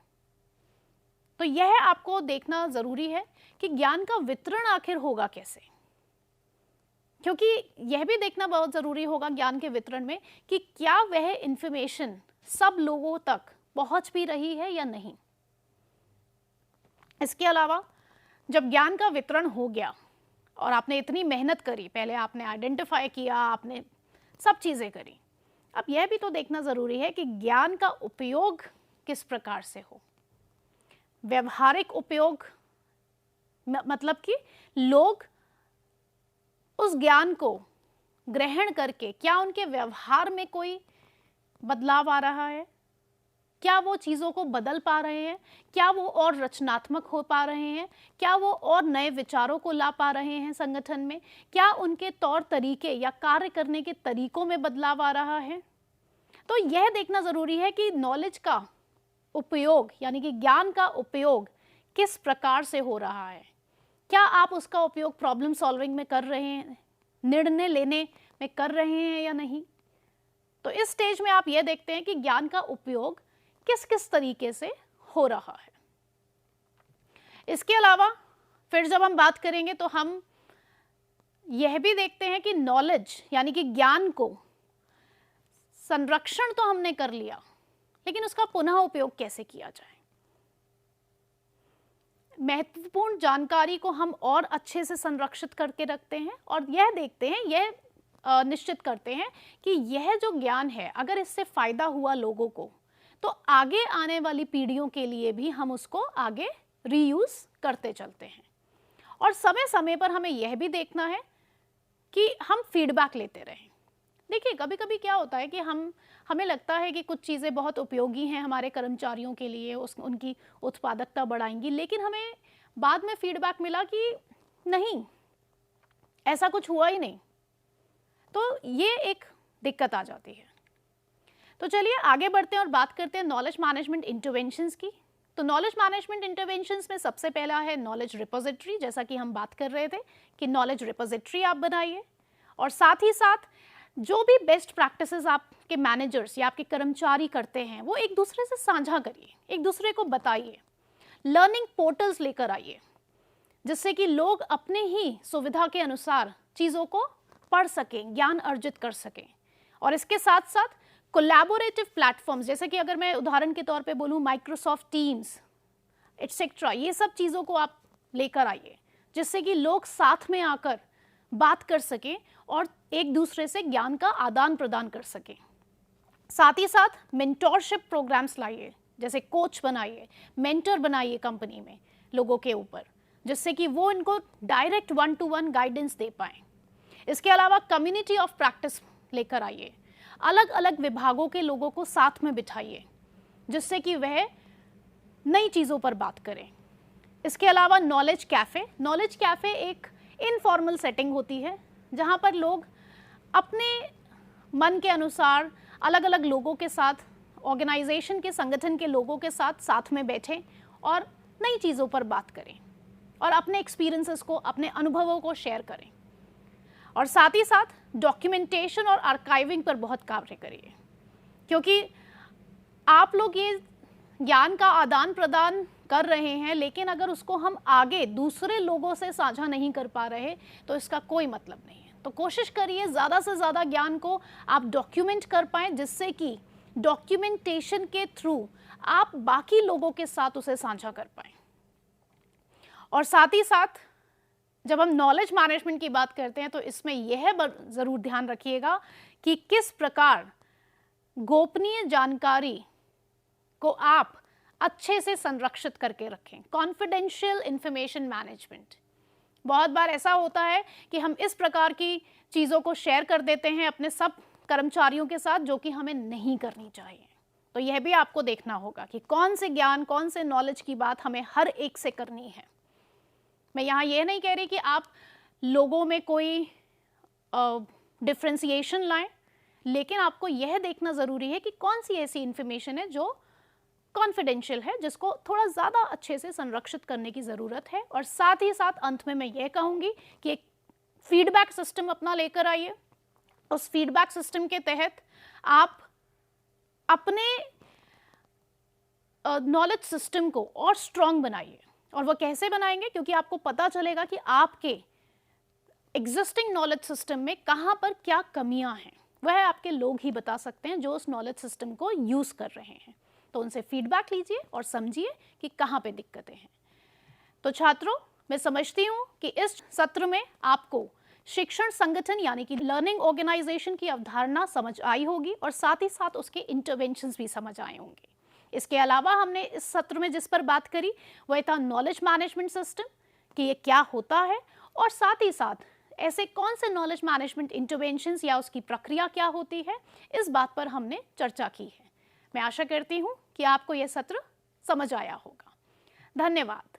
तो यह आपको देखना ज़रूरी है कि ज्ञान का वितरण आखिर होगा कैसे, क्योंकि यह भी देखना बहुत ज़रूरी होगा ज्ञान के वितरण में कि क्या वह इंफॉर्मेशन सब लोगों तक पहुंच भी रही है या नहीं। इसके अलावा जब ज्ञान का वितरण हो गया और आपने इतनी मेहनत करी, पहले आपने आइडेंटिफाई किया, आपने सब चीज़ें करी, अब यह भी तो देखना ज़रूरी है कि ज्ञान का उपयोग किस प्रकार से हो। व्यवहारिक उपयोग मतलब कि लोग उस ज्ञान को ग्रहण करके क्या उनके व्यवहार में कोई बदलाव आ रहा है, क्या वो चीज़ों को बदल पा रहे हैं, क्या वो और रचनात्मक हो पा रहे हैं, क्या वो और नए विचारों को ला पा रहे हैं संगठन में, क्या उनके तौर तरीके या कार्य करने के तरीकों में बदलाव आ रहा है। तो यह देखना ज़रूरी है कि नॉलेज का उपयोग यानी कि ज्ञान का उपयोग किस प्रकार से हो रहा है। क्या आप उसका उपयोग प्रॉब्लम सॉल्विंग में कर रहे हैं, निर्णय लेने में कर रहे हैं या नहीं। तो इस स्टेज में आप यह देखते हैं कि ज्ञान का उपयोग किस किस तरीके से हो रहा है। इसके अलावा फिर जब हम बात करेंगे तो हम यह भी देखते हैं कि नॉलेज यानी कि ज्ञान को संरक्षण तो हमने कर लिया, लेकिन उसका पुनः उपयोग कैसे किया जाए। महत्वपूर्ण जानकारी को हम और अच्छे से संरक्षित करके रखते हैं और यह देखते हैं, यह निश्चित करते हैं कि यह जो ज्ञान है अगर इससे फायदा हुआ लोगों को, तो आगे आने वाली पीढ़ियों के लिए भी हम उसको आगे रीयूज करते चलते हैं। और समय समय पर हमें यह भी देखना है कि हम फीडबैक लेते रहें। देखिए, कभी कभी क्या होता है कि हमें लगता है कि कुछ चीज़ें बहुत उपयोगी हैं हमारे कर्मचारियों के लिए, उनकी उत्पादकता बढ़ाएंगी, लेकिन हमें बाद में फीडबैक मिला कि नहीं, ऐसा कुछ हुआ ही नहीं। तो ये एक दिक्कत आ जाती है। तो चलिए आगे बढ़ते हैं और बात करते हैं नॉलेज मैनेजमेंट इंटरवेंशंस की। तो नॉलेज मैनेजमेंट इंटरवेंशंस में सबसे पहला है नॉलेज रिपोजिटरी, जैसा कि हम बात कर रहे थे कि नॉलेज रिपोजिटरी आप बनाइए और साथ ही साथ जो भी बेस्ट प्रैक्टिसेस आपके मैनेजर्स या आपके कर्मचारी करते हैं वो एक दूसरे से साझा करिए, एक दूसरे को बताइए। लर्निंग पोर्टल्स लेकर आइए जिससे कि लोग अपने ही सुविधा के अनुसार चीज़ों को पढ़ सकें, ज्ञान अर्जित कर सकें। और इसके साथ साथ कोलैबोरेटिव प्लेटफॉर्म्स, जैसे कि अगर मैं उदाहरण के तौर पे बोलूँ माइक्रोसॉफ्ट टीम्स एटसेट्रा, ये सब चीज़ों को आप लेकर आइए जिससे कि लोग साथ में आकर बात कर सकें और एक दूसरे से ज्ञान का आदान प्रदान कर सकें। साथ ही साथ मेंटोरशिप प्रोग्राम्स लाइए, जैसे कोच बनाइए, मेंटर बनाइए कंपनी में लोगों के ऊपर, जिससे कि वो इनको डायरेक्ट 1-to-1 गाइडेंस दे पाएँ। इसके अलावा कम्युनिटी ऑफ प्रैक्टिस लेकर आइए, अलग अलग विभागों के लोगों को साथ में बिठाइए जिससे कि वह नई चीज़ों पर बात करें। इसके अलावा नॉलेज कैफ़े एक इनफॉर्मल सेटिंग होती है जहाँ पर लोग अपने मन के अनुसार अलग अलग लोगों के साथ, ऑर्गेनाइजेशन के, संगठन के लोगों के साथ में बैठें और नई चीज़ों पर बात करें और अपने एक्सपीरियंसेस को, अपने अनुभवों को शेयर करें। और साथ ही साथ डॉक्यूमेंटेशन और आर्काइविंग पर बहुत कार्य करिए, क्योंकि आप लोग ये ज्ञान का आदान प्रदान कर रहे हैं, लेकिन अगर उसको हम आगे दूसरे लोगों से साझा नहीं कर पा रहे तो इसका कोई मतलब नहीं है। तो कोशिश करिए ज़्यादा से ज़्यादा ज्ञान को आप डॉक्यूमेंट कर पाएँ, जिससे कि डॉक्यूमेंटेशन के थ्रू आप बाकी लोगों के साथ उसे साझा कर पाएँ। और साथ ही साथ जब हम नॉलेज मैनेजमेंट की बात करते हैं तो इसमें यह ज़रूर ध्यान रखिएगा कि किस प्रकार गोपनीय जानकारी को आप अच्छे से संरक्षित करके रखें। कॉन्फिडेंशियल इंफॉर्मेशन मैनेजमेंट, बहुत बार ऐसा होता है कि हम इस प्रकार की चीज़ों को शेयर कर देते हैं अपने सब कर्मचारियों के साथ, जो कि हमें नहीं करनी चाहिए। तो यह भी आपको देखना होगा कि कौन से ज्ञान, कौन से नॉलेज की बात हमें हर एक से करनी है। मैं यहाँ ये नहीं कह रही कि आप लोगों में कोई डिफ्रेंसिएशन लाएं, लेकिन आपको यह देखना ज़रूरी है कि कौन सी ऐसी इंफॉर्मेशन है जो कॉन्फिडेंशियल है, जिसको थोड़ा ज़्यादा अच्छे से संरक्षित करने की ज़रूरत है। और साथ ही साथ अंत में मैं ये कहूँगी कि एक फीडबैक सिस्टम अपना लेकर आइए। उस फीडबैक सिस्टम के तहत आप अपने नॉलेज सिस्टम को और स्ट्रॉन्ग बनाइए। और वो कैसे बनाएंगे, क्योंकि आपको पता चलेगा कि आपके एग्जिस्टिंग नॉलेज सिस्टम में कहाँ पर क्या कमियाँ हैं। वह आपके लोग ही बता सकते हैं जो उस नॉलेज सिस्टम को यूज़ कर रहे हैं। तो उनसे फीडबैक लीजिए और समझिए कि कहाँ पे दिक्कतें हैं। तो छात्रों, मैं समझती हूँ कि इस सत्र में आपको शिक्षण संगठन यानी कि लर्निंग ऑर्गेनाइजेशन की अवधारणा समझ आई होगी और साथ ही साथ उसके इंटरवेंशंस भी समझ आए होंगे। इसके अलावा हमने इस सत्र में जिस पर बात करी वह था नॉलेज मैनेजमेंट सिस्टम, कि ये क्या होता है और साथ ही साथ ऐसे कौन से नॉलेज मैनेजमेंट इंटरवेंशंस या उसकी प्रक्रिया क्या होती है, इस बात पर हमने चर्चा की है। मैं आशा करती हूँ कि आपको यह सत्र समझ आया होगा। धन्यवाद।